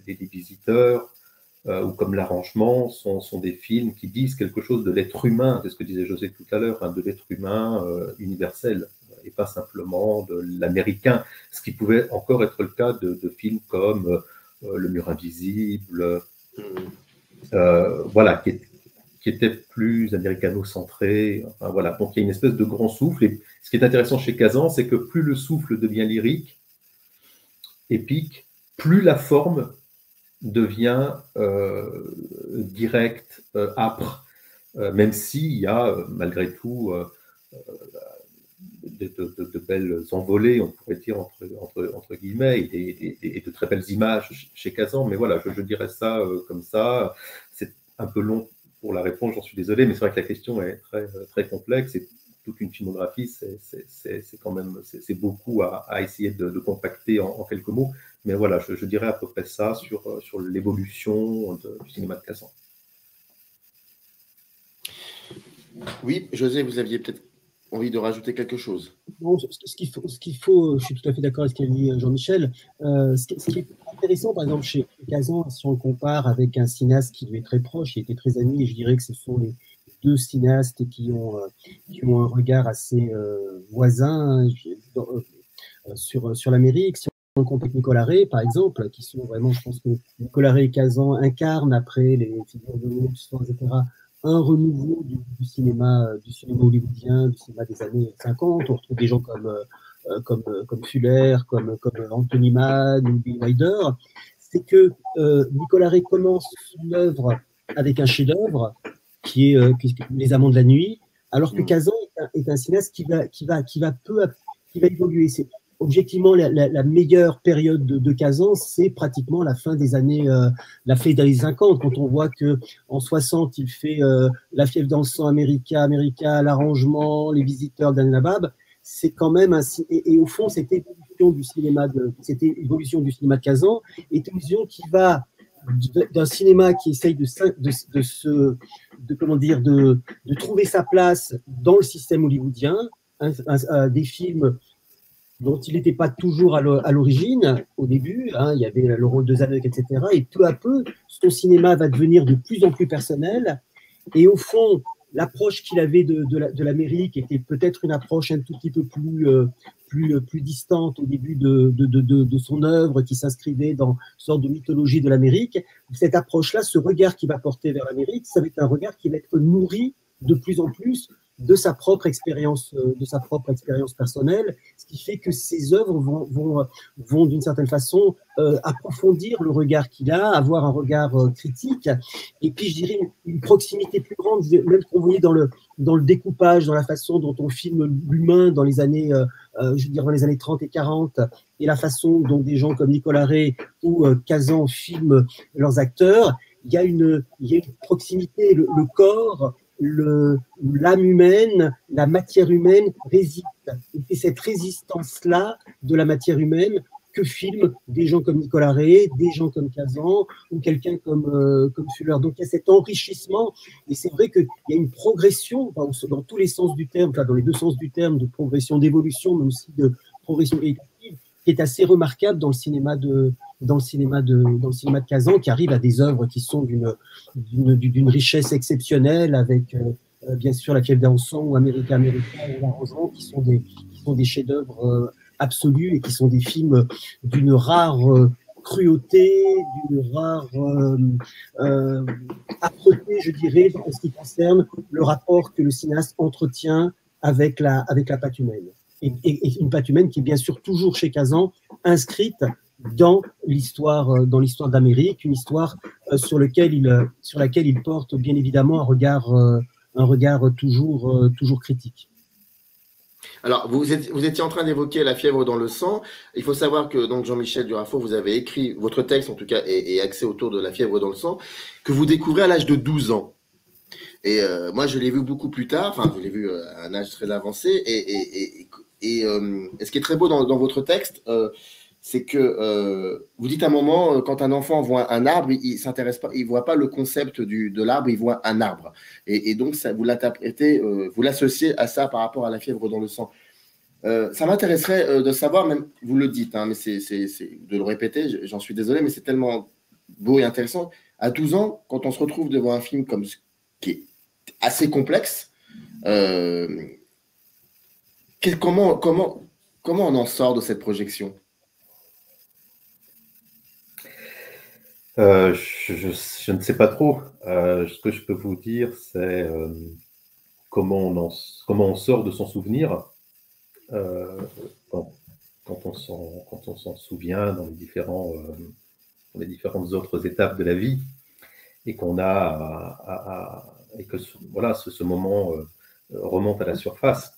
Speaker 4: Les Visiteurs ou comme L'Arrangement sont des films qui disent quelque chose de l'être humain, c'est ce que disait José tout à l'heure, hein, de l'être humain universel, et pas simplement de l'américain, ce qui pouvait encore être le cas de films comme Le Mur Invisible, voilà, qui était plus américano-centré. Enfin, voilà. Donc il y a une espèce de grand souffle, et ce qui est intéressant chez Kazan, c'est que plus le souffle devient lyrique, épique, plus la forme devient directe, âpre, même s'il y a malgré tout de belles envolées, on pourrait dire entre guillemets, et de très belles images chez Kazan, mais voilà, je dirais ça comme ça. C'est un peu long pour la réponse, j'en suis désolé, mais c'est vrai que la question est très, très complexe, et toute une filmographie, c'est quand même, c'est beaucoup à essayer de compacter en quelques mots, mais voilà, je dirais à peu près ça sur l'évolution du cinéma de Kazan.
Speaker 2: Oui, José, vous aviez peut-être envie de rajouter quelque chose?
Speaker 3: Non, ce qu'il faut, je suis tout à fait d'accord avec ce qu'a dit Jean-Michel. Ce qui est intéressant, par exemple, chez Kazan, si on le compare avec un cinéaste qui lui est très proche, il était très ami, et je dirais que ce sont les deux cinéastes qui ont un regard assez voisin sur l'Amérique. Si on compare avec Nicolas Ray, par exemple, qui sont vraiment, je pense que Nicolas Ray et Kazan incarnent, après les figures de l'autre, etc., un renouveau du cinéma hollywoodien, du cinéma des années 50. On retrouve des gens comme Fuller, comme Anthony Mann ou Bill Wilder. C'est que Nicolas Ray commence son œuvre avec un chef-d'œuvre qui est Les Amants de la nuit, alors que Kazan est un cinéaste qui va évoluer. C'est objectivement la meilleure période de Kazan, c'est pratiquement la fin des années 50, quand on voit que en 60 il fait La fièvre dans le sang, America, L'Arrangement, Les Visiteurs d'Anne Nabab. C'est quand même et au fond cette évolution du cinéma de Kazan est une vision qui va d'un cinéma qui essaye de trouver sa place dans le système hollywoodien, des films dont il n'était pas toujours à l'origine, au début, hein, il y avait le rôle de Zanuck, etc. Et peu à peu, son cinéma va devenir de plus en plus personnel. Et au fond, l'approche qu'il avait de l'Amérique était peut-être une approche un tout petit peu plus distante au début de son œuvre, qui s'inscrivait dans une sorte de mythologie de l'Amérique. Cette approche-là, ce regard qu'il va porter vers l'Amérique, ça va être un regard qui va être nourri de plus en plus de sa propre expérience personnelle, ce qui fait que ses œuvres vont d'une certaine façon approfondir le regard qu'il a, avoir un regard critique, et puis je dirais une proximité plus grande, même qu'on voyait dans le découpage, dans la façon dont on filme l'humain dans les années je veux dire, dans les années 30 et 40, et la façon dont des gens comme Nicolas Ray ou Kazan filment leurs acteurs, il y a une proximité, le corps, l'âme humaine, la matière humaine résiste. Et c'est cette résistance-là de la matière humaine que filment des gens comme Nicolas Ray, des gens comme Kazan ou quelqu'un comme Fuller. Donc il y a cet enrichissement, et c'est vrai qu'il y a une progression dans tous les sens du terme, enfin dans les deux sens du terme, de progression, d'évolution, mais aussi de progression qualitative, qui est assez remarquable dans le cinéma de Kazan, qui arrive à des œuvres qui sont d'une richesse exceptionnelle, avec bien sûr La Fièvre d'un sang ou America ou L'Arrangement, qui sont des chefs-d'œuvre absolus et qui sont des films d'une rare cruauté, d'une rare âpreté, je dirais, en ce qui concerne le rapport que le cinéaste entretient avec la patte humaine. Et une patte humaine qui est bien sûr toujours chez Kazan inscrite dans l'histoire d'Amérique, une histoire sur laquelle il porte bien évidemment un regard toujours critique.
Speaker 2: Alors, vous étiez en train d'évoquer La fièvre dans le sang. Il faut savoir que donc Jean-Michel Durafour, vous avez écrit, votre texte en tout cas est axé autour de La fièvre dans le sang, que vous découvrez à l'âge de 12 ans. Et moi, je l'ai vu beaucoup plus tard, enfin, je l'ai vu à un âge très avancé. Et ce qui est très beau dans votre texte, c'est que vous dites à un moment, quand un enfant voit un arbre, il s'intéresse pas, il voit pas le concept de l'arbre, il voit un arbre. Et donc, ça, vous l'interprétez, vous l'associez à ça par rapport à La fièvre dans le sang. Ça m'intéresserait de savoir, même vous le dites, hein, mais c'est de le répéter, j'en suis désolé, mais c'est tellement beau et intéressant. À 12 ans, quand on se retrouve devant un film comme ce qui est assez complexe, comment on en sort de cette projection?
Speaker 4: Je ne sais pas trop. Ce que je peux vous dire, c'est comment on sort de son souvenir quand on s'en souvient dans les différentes autres étapes de la vie, et qu'on a et que voilà, ce moment remonte à la surface.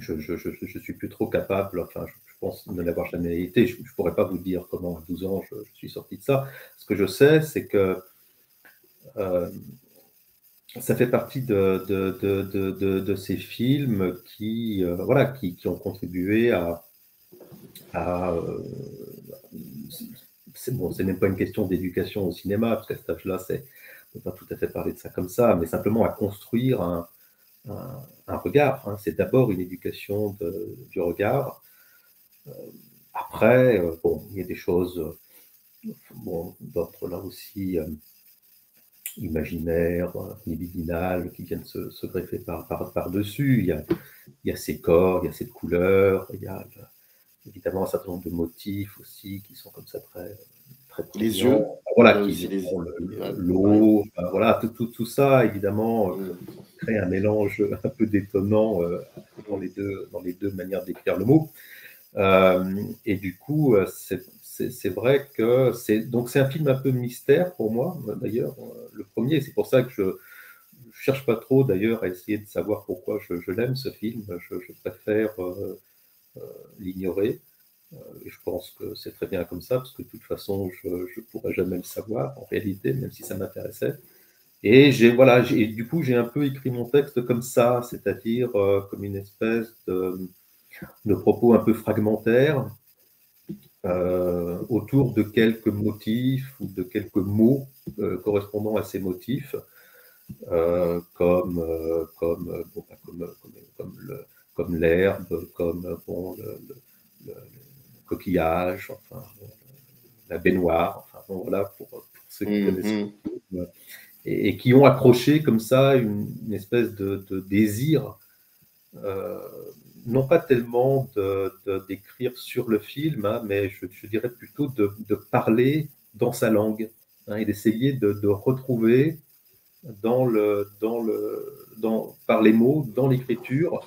Speaker 4: Je suis plus trop capable, enfin, je pense ne l'avoir jamais été. Je ne pourrais pas vous dire comment à 12 ans je suis sorti de ça. Ce que je sais, c'est que ça fait partie de ces films qui ont contribué c'est même pas une question d'éducation au cinéma, parce qu'à cet âge-là, on ne peut pas tout à fait parler de ça comme ça, mais simplement à construire un regard. Hein. C'est d'abord une éducation du regard. Après, il y a des choses d'ordre là aussi imaginaires, libidinales, qui viennent se greffer par-dessus. Il y a ces corps, il y a cette couleur, il y a évidemment un certain nombre de motifs aussi qui sont comme ça très
Speaker 2: les yeux,
Speaker 4: voilà, l'eau, voilà, tout ça évidemment crée un mélange un peu détonnant dans les deux manières d'écrire le mot. Et du coup, c'est vrai que c'est un film un peu mystère pour moi, d'ailleurs, le premier. C'est pour ça que je cherche pas trop, d'ailleurs, à essayer de savoir pourquoi je l'aime, ce film. Je préfère l'ignorer. Et je pense que c'est très bien comme ça, parce que de toute façon, je ne pourrais jamais le savoir, en réalité, même si ça m'intéressait. Et du coup, j'ai un peu écrit mon texte comme ça, c'est-à-dire comme une espèce de propos un peu fragmentaires autour de quelques motifs ou de quelques mots correspondant à ces motifs, comme l'herbe, comme le coquillage, enfin, la baignoire, enfin, voilà, pour ceux qui connaissent, et qui ont accroché comme ça une espèce de désir, non pas tellement d'écrire sur le film, hein, mais je dirais plutôt de parler dans sa langue, hein, et d'essayer de retrouver par les mots, dans l'écriture,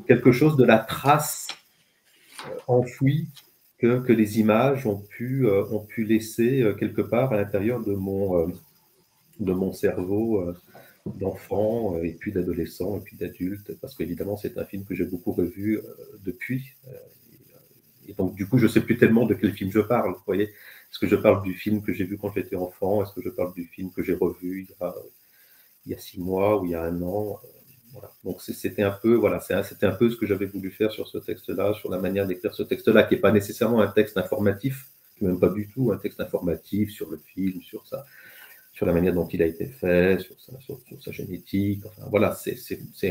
Speaker 4: quelque chose de la trace enfouie que les images ont pu laisser quelque part à l'intérieur de mon cerveau d'enfants, et puis d'adolescents, et puis d'adultes, parce qu'évidemment, c'est un film que j'ai beaucoup revu depuis. Et donc, du coup, je ne sais plus tellement de quel film je parle, vous voyez. Est-ce que je parle du film que j'ai vu quand j'étais enfant? Est-ce que je parle du film que j'ai revu il y a 6 mois ou il y a 1 an? Voilà. Donc, c'était un peu, voilà, c'était un peu ce que j'avais voulu faire sur ce texte-là, sur la manière d'écrire ce texte-là, qui n'est pas nécessairement un texte informatif, même pas du tout un texte informatif sur le film, sur la manière dont il a été fait, sur sa génétique. Enfin, voilà, c'est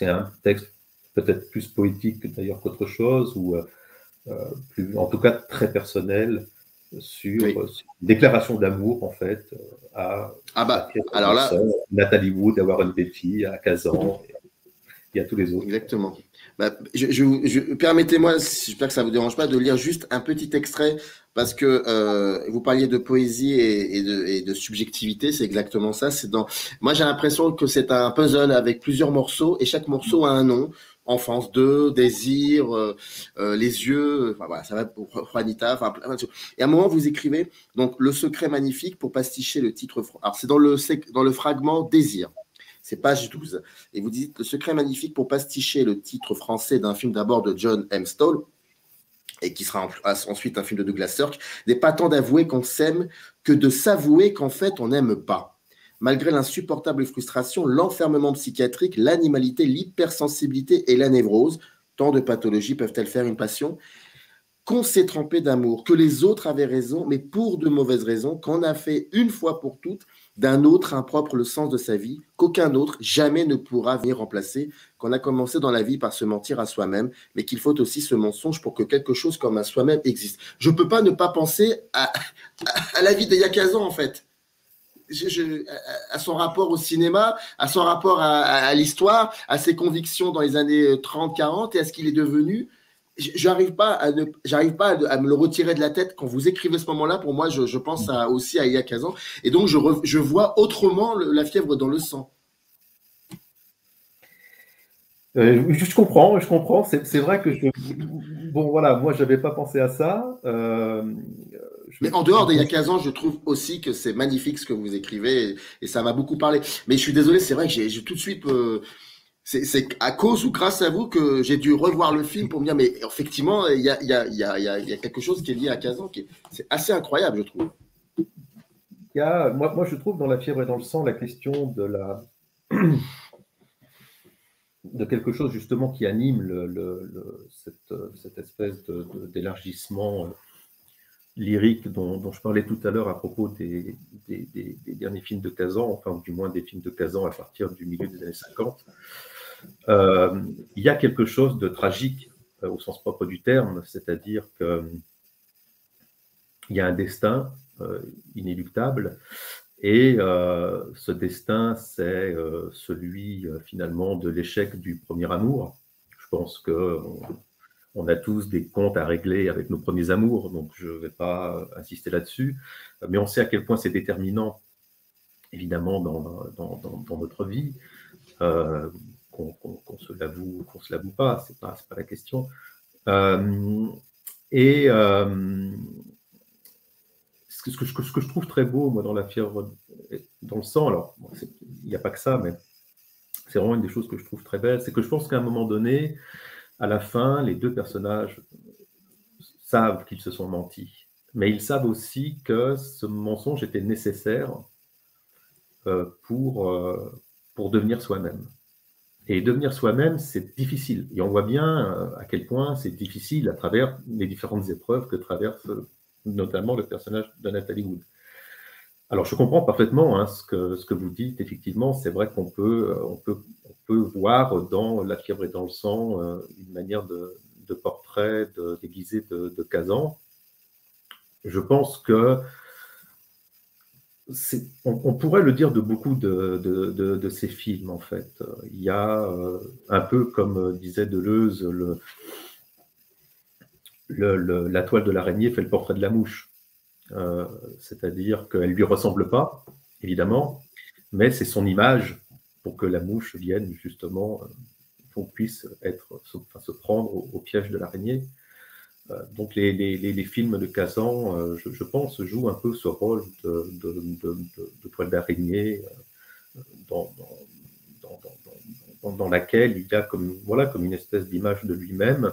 Speaker 4: un texte peut-être plus poétique d'ailleurs qu'autre chose, ou plus, en tout cas très personnel, sur une déclaration d'amour, en fait, à
Speaker 2: alors là,
Speaker 4: Nathalie Wood, à Warren Beatty, à Kazan, et à tous les autres.
Speaker 2: Exactement. Permettez-moi, j'espère que ça ne vous dérange pas, de lire juste un petit extrait, parce que vous parliez de poésie et de subjectivité, c'est exactement ça. Moi, j'ai l'impression que c'est un puzzle avec plusieurs morceaux, et chaque morceau a un nom. Enfance 2, Désir, Les Yeux, enfin voilà, ça va pour Juanita, enfin plein de choses. Et à un moment, vous écrivez donc Le Secret Magnifique pour pasticher le titre. Alors, c'est dans le fragment Désir. C'est page 12. Et vous dites Le Secret Magnifique pour pasticher le titre français d'un film d'abord de John M. Stoll, et qui sera ensuite un film de Douglas Sirk. N'est pas tant d'avouer qu'on s'aime que de s'avouer qu'en fait on n'aime pas. Malgré l'insupportable frustration, l'enfermement psychiatrique, l'animalité, l'hypersensibilité et la névrose, tant de pathologies peuvent-elles faire une passion? Qu'on s'est trempé d'amour, que les autres avaient raison, mais pour de mauvaises raisons, qu'on a fait une fois pour toutes d'un autre impropre le sens de sa vie, qu'aucun autre jamais ne pourra venir remplacer, qu'on a commencé dans la vie par se mentir à soi-même, mais qu'il faut aussi ce mensonge pour que quelque chose comme un soi-même existe. Je ne peux pas ne pas penser à la vie d'Elia Kazan, en fait. À son rapport au cinéma, à son rapport à l'histoire, à ses convictions dans les années 30-40 et à ce qu'il est devenu. J'arrive pas à me le retirer de la tête quand vous écrivez ce moment-là. Pour moi, je pense aussi à Elia Kazan. Et donc, je vois autrement la fièvre dans le sang.
Speaker 4: Je comprends. C'est vrai que bon, voilà, moi, je n'avais pas pensé à ça.
Speaker 2: Mais en dehors d'Elia Kazan, je trouve aussi que c'est magnifique ce que vous écrivez et ça m'a beaucoup parlé. Mais je suis désolé, c'est vrai que j'ai tout de suite... c'est à cause ou grâce à vous que j'ai dû revoir le film pour me dire, mais effectivement, il y a quelque chose qui est lié à Kazan, c'est assez incroyable, je trouve.
Speaker 4: Moi, je trouve dans La fièvre et dans le sang la question de quelque chose justement qui anime cette espèce d'élargissement lyrique dont je parlais tout à l'heure à propos des derniers films de Kazan, enfin du moins des films de Kazan à partir du milieu des années 50. Il y a quelque chose de tragique au sens propre du terme, c'est-à-dire qu'il y a un destin inéluctable, et ce destin, c'est celui finalement de l'échec du premier amour. Je pense qu'on a tous des comptes à régler avec nos premiers amours, donc je ne vais pas insister là-dessus, mais on sait à quel point c'est déterminant, évidemment, dans notre vie. Qu'on se l'avoue ou qu'on ne se l'avoue pas, c'est pas la question. Ce que je trouve très beau, moi, dans La fièvre, dans le sang, alors, il n'y a pas que ça, mais c'est vraiment une des choses que je trouve très belle, c'est que je pense qu'à un moment donné, à la fin, les deux personnages savent qu'ils se sont mentis, mais ils savent aussi que ce mensonge était nécessaire pour devenir soi-même. Et devenir soi-même, c'est difficile. Et on voit bien à quel point c'est difficile à travers les différentes épreuves que traverse notamment le personnage de Nathalie Wood. Alors, je comprends parfaitement ce que vous dites. Effectivement, c'est vrai qu'on peut voir dans La fièvre et dans le sang une manière de portrait déguisé de Kazan. Je pense que on pourrait le dire de beaucoup de ces films, en fait. Il y a un peu, comme disait Deleuze, la toile de l'araignée fait le portrait de la mouche. C'est-à-dire qu'elle ne lui ressemble pas, évidemment, mais c'est son image pour que la mouche vienne, justement, qu'on puisse se prendre au piège de l'araignée. Donc les films de Kazan, je pense, jouent un peu ce rôle de toile d'araignée dans dans laquelle il y a comme une espèce d'image de lui-même,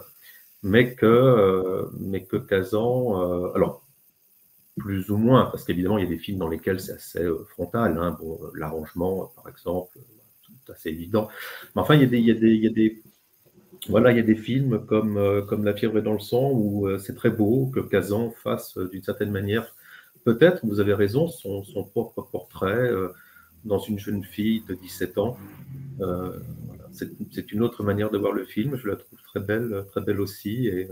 Speaker 4: mais que Kazan, alors plus ou moins, parce qu'évidemment il y a des films dans lesquels c'est assez frontal, hein, bon, l'arrangement par exemple, tout assez évident, mais enfin il y a des films comme La fièvre est dans le sang où c'est très beau que Kazan fasse d'une certaine manière, peut-être, vous avez raison, son propre portrait dans une jeune fille de 17 ans. Voilà. C'est une autre manière de voir le film, je la trouve très belle aussi. Et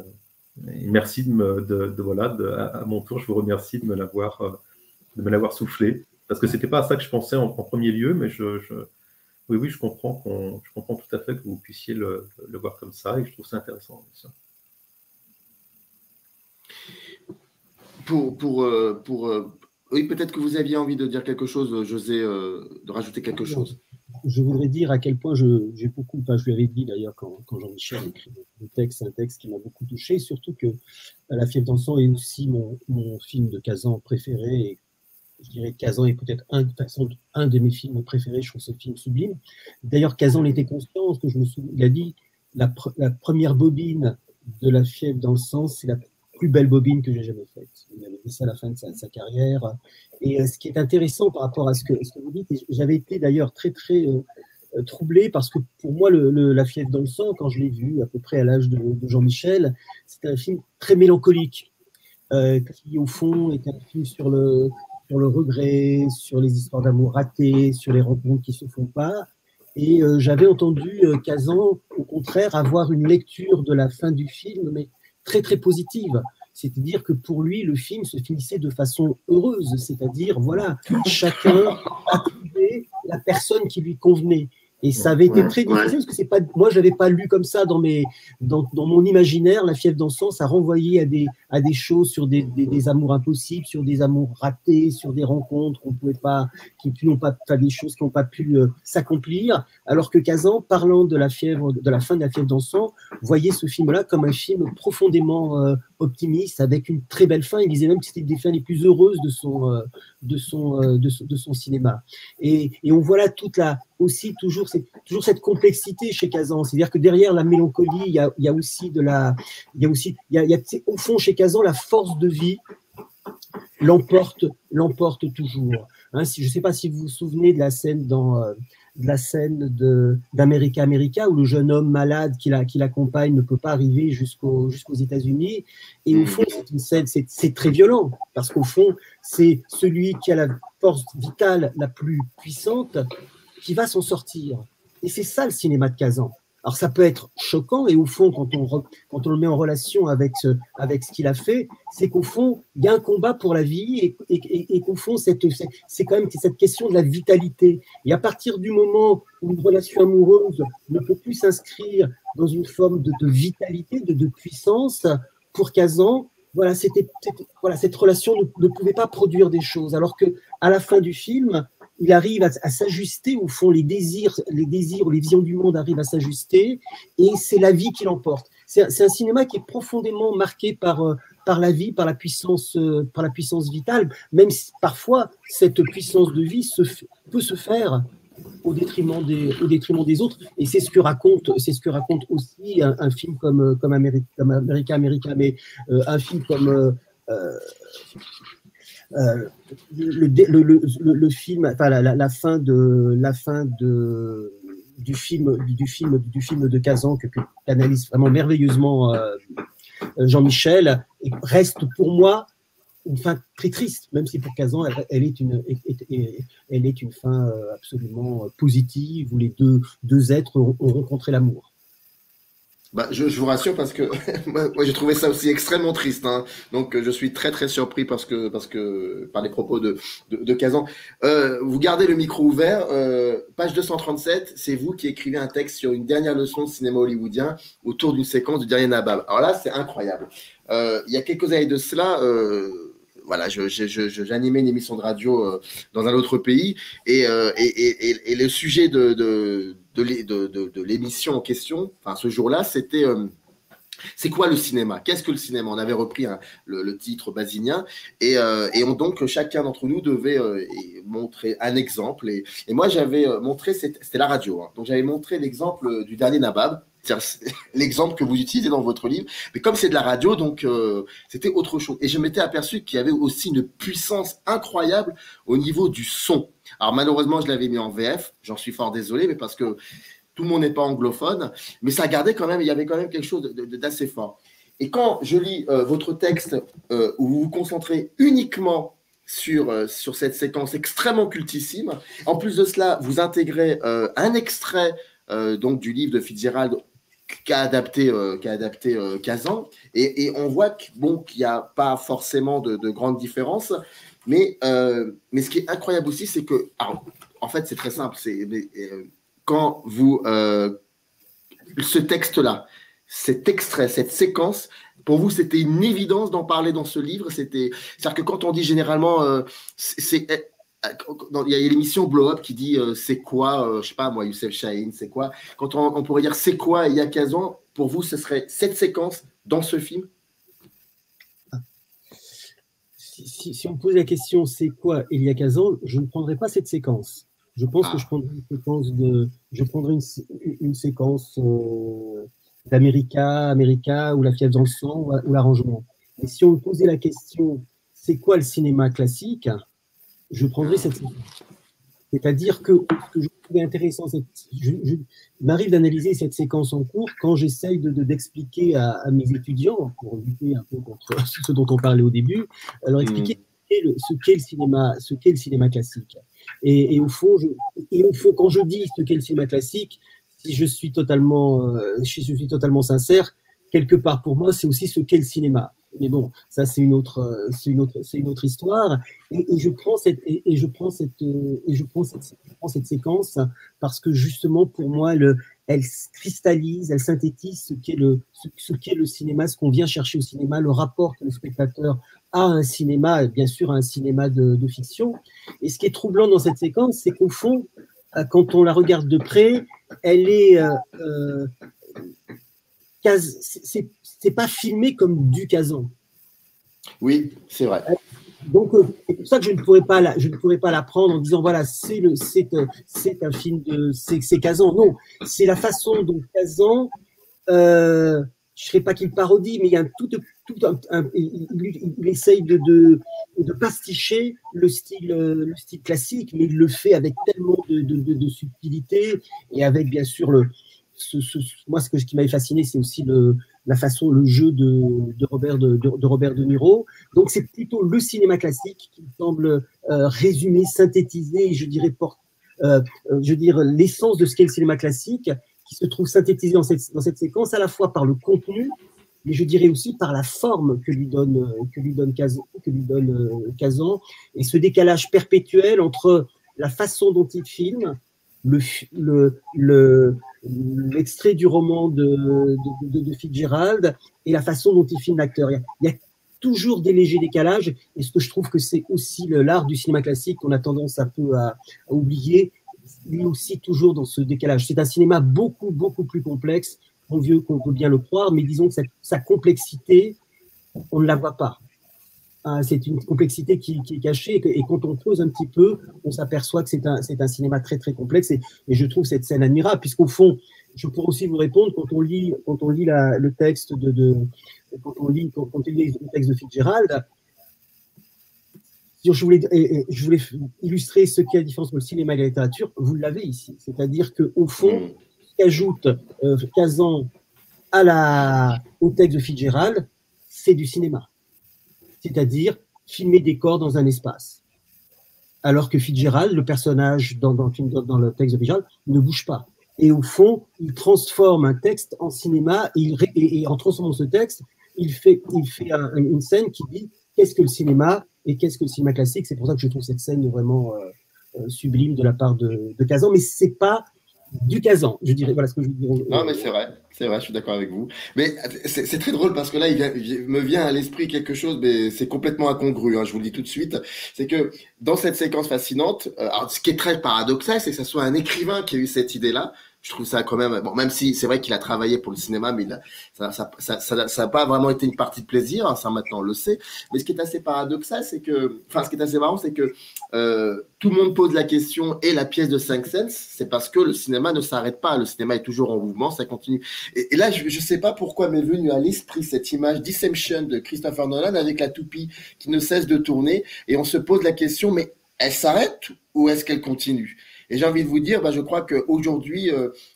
Speaker 4: merci à mon tour, je vous remercie de me l'avoir soufflé, parce que c'était pas à ça que je pensais en premier lieu, mais oui, je comprends tout à fait que vous puissiez le voir comme ça, et je trouve ça intéressant.
Speaker 2: Oui, peut-être que vous aviez envie de dire quelque chose, José, de rajouter quelque chose.
Speaker 3: Je voudrais dire à quel point je lui avais dit d'ailleurs quand Jean-Michel écrit le texte, c'est un texte qui m'a beaucoup touché, surtout que La fièvre dans le sang est aussi mon film de Kazan préféré, et je dirais que Kazan est peut-être un de mes films préférés, je trouve ce film sublime. D'ailleurs, Kazan l'était conscient, parce que il a dit la première bobine de La fièvre dans le sang, c'est la plus belle bobine que j'ai jamais faite. Il avait dit ça à la fin de sa carrière. Et ce qui est intéressant par rapport à ce que vous dites, j'avais été d'ailleurs très troublé, parce que pour moi, La fièvre dans le sang, quand je l'ai vu à peu près à l'âge de Jean-Michel, c'était un film très mélancolique, qui au fond est un film sur le regret, sur les histoires d'amour ratées, sur les rencontres qui ne se font pas. Et j'avais entendu Kazan, au contraire, avoir une lecture de la fin du film, mais très positive. C'est-à-dire que pour lui, le film se finissait de façon heureuse, c'est-à-dire, voilà, chacun a trouvé la personne qui lui convenait. Et ça avait été très difficile, parce que c'est pas, moi, je l'avais pas lu comme ça dans mon imaginaire. La fièvre dans le sang, ça renvoyait à des choses sur des amours impossibles, sur des amours ratés, sur des rencontres qu'on pouvait pas, qui n'ont pas, des choses qui n'ont pas pu s'accomplir. Alors que Kazan, parlant de la fin de La fièvre dans le sang, voyait ce film-là comme un film profondément optimiste, avec une très belle fin. Il disait même que c'était des fins les plus heureuses de son cinéma. Et on voit là aussi toujours cette complexité chez Kazan. C'est-à-dire que derrière la mélancolie, il y a aussi au fond chez Kazan, la force de vie l'emporte toujours. Hein, je ne sais pas si vous vous souvenez de la scène d'America où le jeune homme malade qui l'accompagne ne peut pas arriver jusqu'aux États-Unis. Et au fond, c'est une scène, c'est très violent, parce qu'au fond, c'est celui qui a la force vitale la plus puissante qui va s'en sortir. Et c'est ça le cinéma de Kazan. Alors ça peut être choquant, et au fond, quand on le met en relation avec ce qu'il a fait, c'est qu'au fond, il y a un combat pour la vie, et qu'au fond, c'est quand même cette question de la vitalité. Et à partir du moment où une relation amoureuse ne peut plus s'inscrire dans une forme de vitalité, de puissance, pour Kazan, voilà, cette relation ne pouvait pas produire des choses. Alors qu'à la fin du film, il arrive à s'ajuster, au fond, les désirs ou les visions du monde arrivent à s'ajuster, et c'est la vie qui l'emporte. C'est un cinéma qui est profondément marqué par la vie, par la puissance vitale, même si parfois cette puissance de vie peut se faire au détriment des autres. Et c'est ce que raconte aussi un film comme America, mais un film comme le film, enfin la fin du film de Kazan que analyse vraiment merveilleusement Jean-Michel, reste pour moi une fin très triste, même si pour Kazan elle est une fin absolument positive, où les deux êtres ont rencontré l'amour.
Speaker 2: Bah, je vous rassure, parce que moi j'ai trouvé ça aussi extrêmement triste, hein. Donc je suis très surpris par les propos de Kazan. Vous gardez le micro ouvert. Page 237, c'est vous qui écrivez un texte sur une dernière leçon de cinéma hollywoodien autour d'une séquence du dernier Nabab. Alors là, c'est incroyable. Il y a quelques années de cela, voilà, j'animais une émission de radio dans un autre pays, et le sujet de l'émission en question, enfin ce jour-là, c'était C'est quoi le cinéma? Qu'est-ce que le cinéma? On avait repris le titre basinien donc chacun d'entre nous devait montrer un exemple. Et moi, j'avais montré, c'était la radio. Hein. Donc, j'avais montré l'exemple du dernier Nabab, l'exemple que vous utilisez dans votre livre. Mais comme c'est de la radio, donc c'était autre chose. Et je m'étais aperçu qu'il y avait aussi une puissance incroyable au niveau du son. Alors, malheureusement, je l'avais mis en VF. J'en suis fort désolé, mais parce que tout le monde n'est pas anglophone, mais ça gardait quand même, il y avait quand même quelque chose d'assez fort. Et quand je lis votre texte où vous vous concentrez uniquement sur cette séquence extrêmement cultissime, en plus de cela, vous intégrez un extrait donc du livre de Fitzgerald qu'a adapté Kazan, et on voit qu'il n'y a pas forcément de grandes différences, mais ce qui est incroyable aussi, c'est que, alors, en fait, c'est très simple, quand vous ce texte-là, cet extrait, cette séquence, pour vous, c'était une évidence d'en parler dans ce livre. C'est-à-dire que quand on dit généralement, il y a l'émission Blow Up qui dit c'est quoi, je sais pas moi, Youssef Chahine, c'est quoi. Quand on pourrait dire c'est quoi Elia Kazan, pour vous, ce serait cette séquence dans ce film.
Speaker 3: Si on me pose la question c'est quoi Elia Kazan, je ne prendrais pas cette séquence. Je pense que je prendrais une séquence d'America ou La fièvre dans le sang ou l'arrangement. Et si on me posait la question c'est quoi le cinéma classique, je prendrais cette séquence. C'est-à-dire que ce que je trouvais intéressant, il m'arrive d'analyser cette séquence en cours quand j'essaye d'expliquer à mes étudiants, pour lutter un peu contre ce dont on parlait au début, leur expliquer ce qu'est le cinéma classique. Et au fond, quand je dis ce qu'est le cinéma classique, si je suis totalement sincère, quelque part pour moi, c'est aussi ce qu'est le cinéma. Mais bon, ça c'est une autre histoire. Et je prends cette séquence parce que justement pour moi, elle cristallise, elle synthétise ce qu'est le cinéma, ce qu'on vient chercher au cinéma, le rapport que le spectateur a à un cinéma, bien sûr à un cinéma de fiction. Et ce qui est troublant dans cette séquence, c'est qu'au fond, quand on la regarde de près, elle est c'est pas filmé comme du Kazan.
Speaker 2: Oui, c'est vrai.
Speaker 3: Donc c'est pour ça que je ne pourrais pas la prendre en disant voilà c'est un film c'est Kazan. Non, c'est la façon dont Kazan, je ne dirais pas qu'il parodie, mais il y a il essaye de pasticher le style classique, mais il le fait avec tellement de subtilité et avec bien sûr moi, ce qui m'avait fasciné, c'est aussi le jeu de Robert De Niro. Donc, c'est plutôt le cinéma classique qui me semble résumer, synthétiser, je dirais l'essence de ce qu'est le cinéma classique, qui se trouve synthétisé dans cette séquence, à la fois par le contenu, mais je dirais aussi par la forme que lui donne Kazan, et ce décalage perpétuel entre la façon dont il filme, l'extrait du roman de Fitzgerald et la façon dont il filme l'acteur. Il y a toujours des légers décalages, et ce que je trouve que c'est aussi l'art du cinéma classique qu'on a tendance un peu à oublier, lui aussi toujours dans ce décalage. C'est un cinéma beaucoup, beaucoup plus complexe qu'on veut bien le croire, mais disons que sa complexité, on ne la voit pas. C'est une complexité qui est cachée, et quand on creuse un petit peu, on s'aperçoit que c'est un cinéma très très complexe, et je trouve cette scène admirable, puisqu'au fond, je pourrais aussi vous répondre, quand on lit le texte quand on lit le texte de Fitzgerald, je voulais illustrer ce qu'est la différence entre le cinéma et la littérature, vous l'avez ici, c'est-à-dire qu'au fond, ce qu'ajoute Kazan au texte de Fitzgerald, c'est du cinéma. C'est-à-dire filmer des corps dans un espace. Alors que Fitzgerald, le personnage dans le texte de Fitzgerald, ne bouge pas. Et au fond, il transforme un texte en cinéma, et en transformant ce texte, il fait une scène qui dit qu'est-ce que le cinéma et qu'est-ce que le cinéma classique. C'est pour ça que je trouve cette scène vraiment sublime de la part de Kazan, mais c'est pas du Kazan, je dirais. Voilà ce que je veux dire.
Speaker 2: Non, mais c'est vrai, je suis d'accord avec vous. Mais c'est très drôle parce que là, il me vient à l'esprit quelque chose, mais c'est complètement incongru, hein, je vous le dis tout de suite. C'est que dans cette séquence fascinante, alors, ce qui est très paradoxal, c'est que ce soit un écrivain qui a eu cette idée-là, Je trouve ça quand même, bon, même si c'est vrai qu'il a travaillé pour le cinéma, mais ça a pas vraiment été une partie de plaisir, hein, ça maintenant on le sait. Mais ce qui est assez paradoxal, c'est que, enfin, ce qui est assez marrant, c'est que tout le monde pose la question et la pièce de 5 cents, c'est parce que le cinéma ne s'arrête pas, le cinéma est toujours en mouvement, ça continue. Et là, je sais pas pourquoi m'est venu à l'esprit cette image Deception de Christopher Nolan avec la toupie qui ne cesse de tourner, et on se pose la question, mais elle s'arrête ou est-ce qu'elle continue? Et j'ai envie de vous dire, je crois qu'aujourd'hui,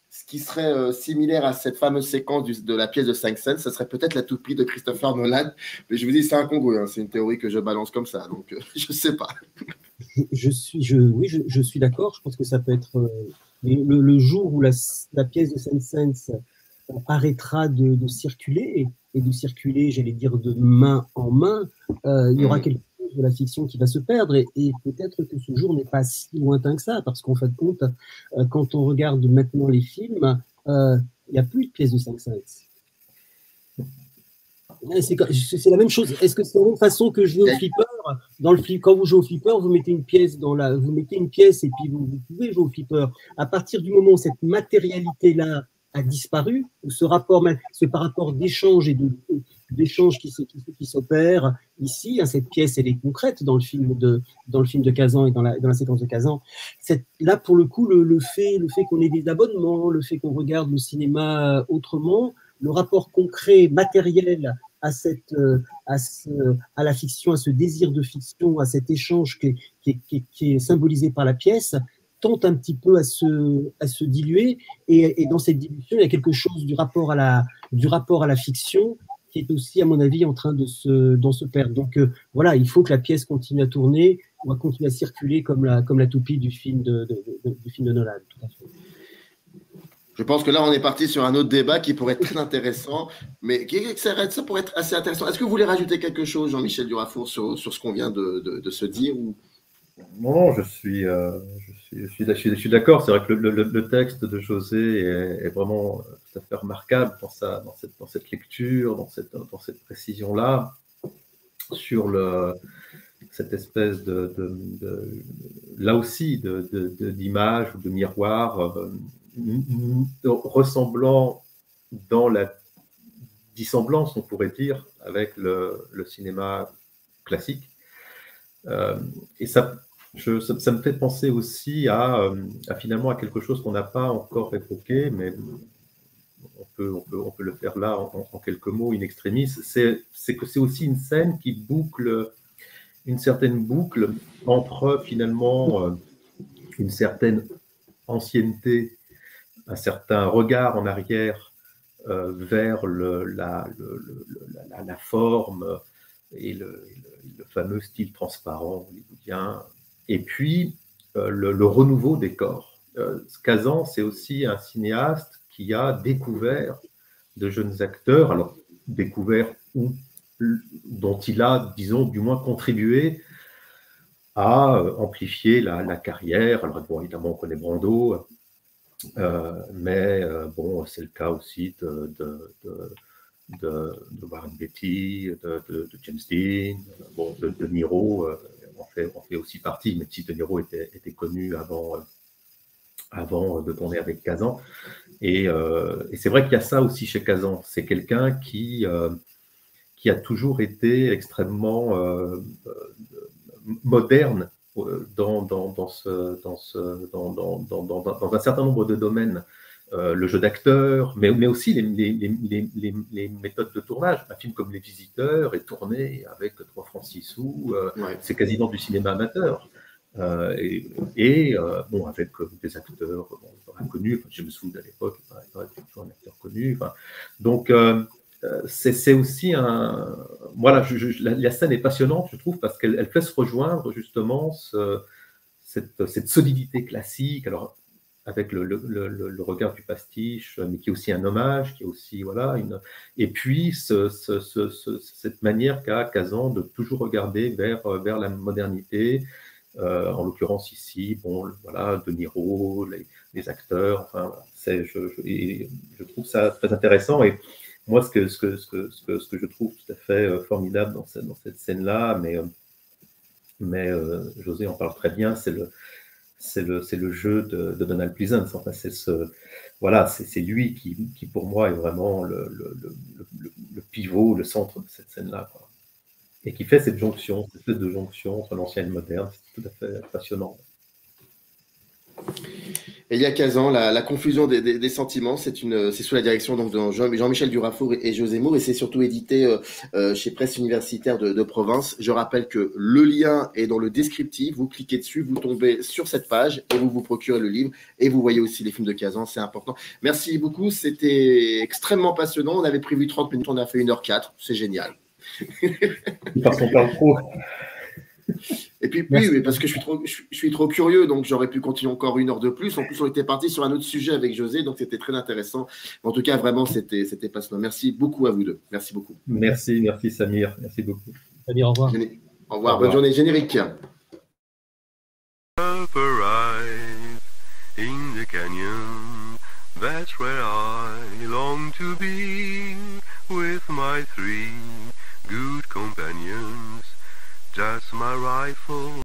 Speaker 2: ce qui serait similaire à cette fameuse séquence de la pièce de 5 cents, ce serait peut-être la toupie de Christopher Nolan. Mais je vous dis, c'est incongru, hein, c'est une théorie que je balance comme ça, donc je ne sais pas.
Speaker 3: Oui, je suis d'accord. Je pense que ça peut être le jour où la pièce de 5 cents arrêtera de circuler, et de circuler, j'allais dire, de main en main, il y aura quelque chose de la fiction qui va se perdre, et peut-être que ce jour n'est pas si lointain que ça, parce qu'en fin de compte, quand on regarde maintenant les films, il n'y a plus de pièces de 5 cents. C'est la même chose. Est-ce que c'est la même façon que jouer au flipper? Quand vous jouez au flipper, vous mettez une pièce et puis vous pouvez jouer au flipper. À partir du moment où cette matérialité-là a disparu, où ce rapport d'échange et d'échange qui s'opère ici, hein, cette pièce, elle est concrète dans le film de Kazan et dans la séquence de Kazan. Là, pour le coup, le fait qu'on ait des abonnements, le fait qu'on regarde le cinéma autrement, le rapport concret, matériel à la fiction, à ce désir de fiction, à cet échange qui est symbolisé par la pièce, tente un petit peu à se diluer. Et dans cette dilution, il y a quelque chose du rapport à la fiction qui est aussi, à mon avis, en train de se perdre. Donc voilà, il faut que la pièce continue à tourner, on va continuer à circuler comme la toupie du film de Nolan. Tout à fait.
Speaker 2: Je pense que là, on est parti sur un autre débat qui pourrait être très intéressant, mais ça pourrait être assez intéressant. Est-ce que vous voulez rajouter quelque chose, Jean-Michel Durafour, sur ce qu'on vient de se dire ou...
Speaker 4: Non, je suis d'accord. C'est vrai que le texte de José est vraiment tout à fait remarquable dans cette lecture, dans cette précision-là, sur cette espèce là aussi d'image ou de miroir ressemblant dans la dissemblance, on pourrait dire, avec le cinéma classique. Et ça me fait penser aussi à finalement à quelque chose qu'on n'a pas encore évoqué, mais on peut le faire là en quelques mots, in extremis. C'est que c'est aussi une scène qui boucle une certaine boucle entre finalement une certaine ancienneté, un certain regard en arrière vers la forme et le fameux style transparent hollywoodien, et puis le renouveau des corps. Kazan, c'est aussi un cinéaste qui a découvert de jeunes acteurs, alors découvert dont il a, disons, du moins contribué à amplifier la carrière. Alors bon, évidemment, on connaît Brando, mais bon, c'est le cas aussi de Warren Beatty, de James Dean, bon, de Niro, on fait aussi partie, même si De Niro était connu avant de tourner avec Kazan. Et c'est vrai qu'il y a ça aussi chez Kazan. C'est quelqu'un qui a toujours été extrêmement moderne dans un certain nombre de domaines. Le jeu d'acteur, mais aussi les méthodes de tournage. Un film comme Les Visiteurs est tourné avec 3 francs 6 sous, c'est quasiment du cinéma amateur. Bon, avec des acteurs inconnus, James Wood à l'époque, toujours un acteur connu. Donc, c'est aussi un... Voilà, la scène est passionnante, je trouve, parce qu'elle fait se rejoindre justement cette solidité classique, alors avec le regard du pastiche, mais qui est aussi un hommage, qui est aussi, voilà, et puis cette manière qu'a Kazan de toujours regarder vers la modernité, en l'occurrence ici, bon, voilà, De Niro, les acteurs, enfin, je trouve ça très intéressant. Et moi, ce que je trouve tout à fait formidable dans cette scène-là, mais José en parle très bien, c'est le jeu de Donald Pleasence. Enfin, voilà, c'est lui qui pour moi est vraiment le pivot, le centre de cette scène-là, quoi. Et qui fait cette jonction, cette espèce de jonction entre l'ancien et le moderne. C'est tout à fait passionnant.
Speaker 2: Et il y a 15 ans, la confusion des sentiments, c'est sous la direction donc, de Jean-Michel Durafour et José Moore, et c'est surtout édité chez Presse Universitaire de Provence. Je rappelle que le lien est dans le descriptif, vous cliquez dessus, vous tombez sur cette page et vous procurez le livre, et vous voyez aussi les films de Kazan, c'est important. Merci beaucoup, c'était extrêmement passionnant, on avait prévu 30 minutes, on a fait 1h04, c'est génial.
Speaker 4: Parce qu'on parle trop.
Speaker 2: Et puis, oui, parce que je suis trop curieux, donc j'aurais pu continuer encore 1 heure de plus. En plus, on était parti sur un autre sujet avec José, donc c'était très intéressant. En tout cas, vraiment, c'était passionnant. Merci beaucoup à vous deux. Merci beaucoup.
Speaker 4: Merci Samir. Merci beaucoup.
Speaker 3: Samir, au revoir.
Speaker 2: Au revoir. Bonne journée. Générique.
Speaker 1: In the canyon, that's where I long to be, with my 3 good companions. Just my rifle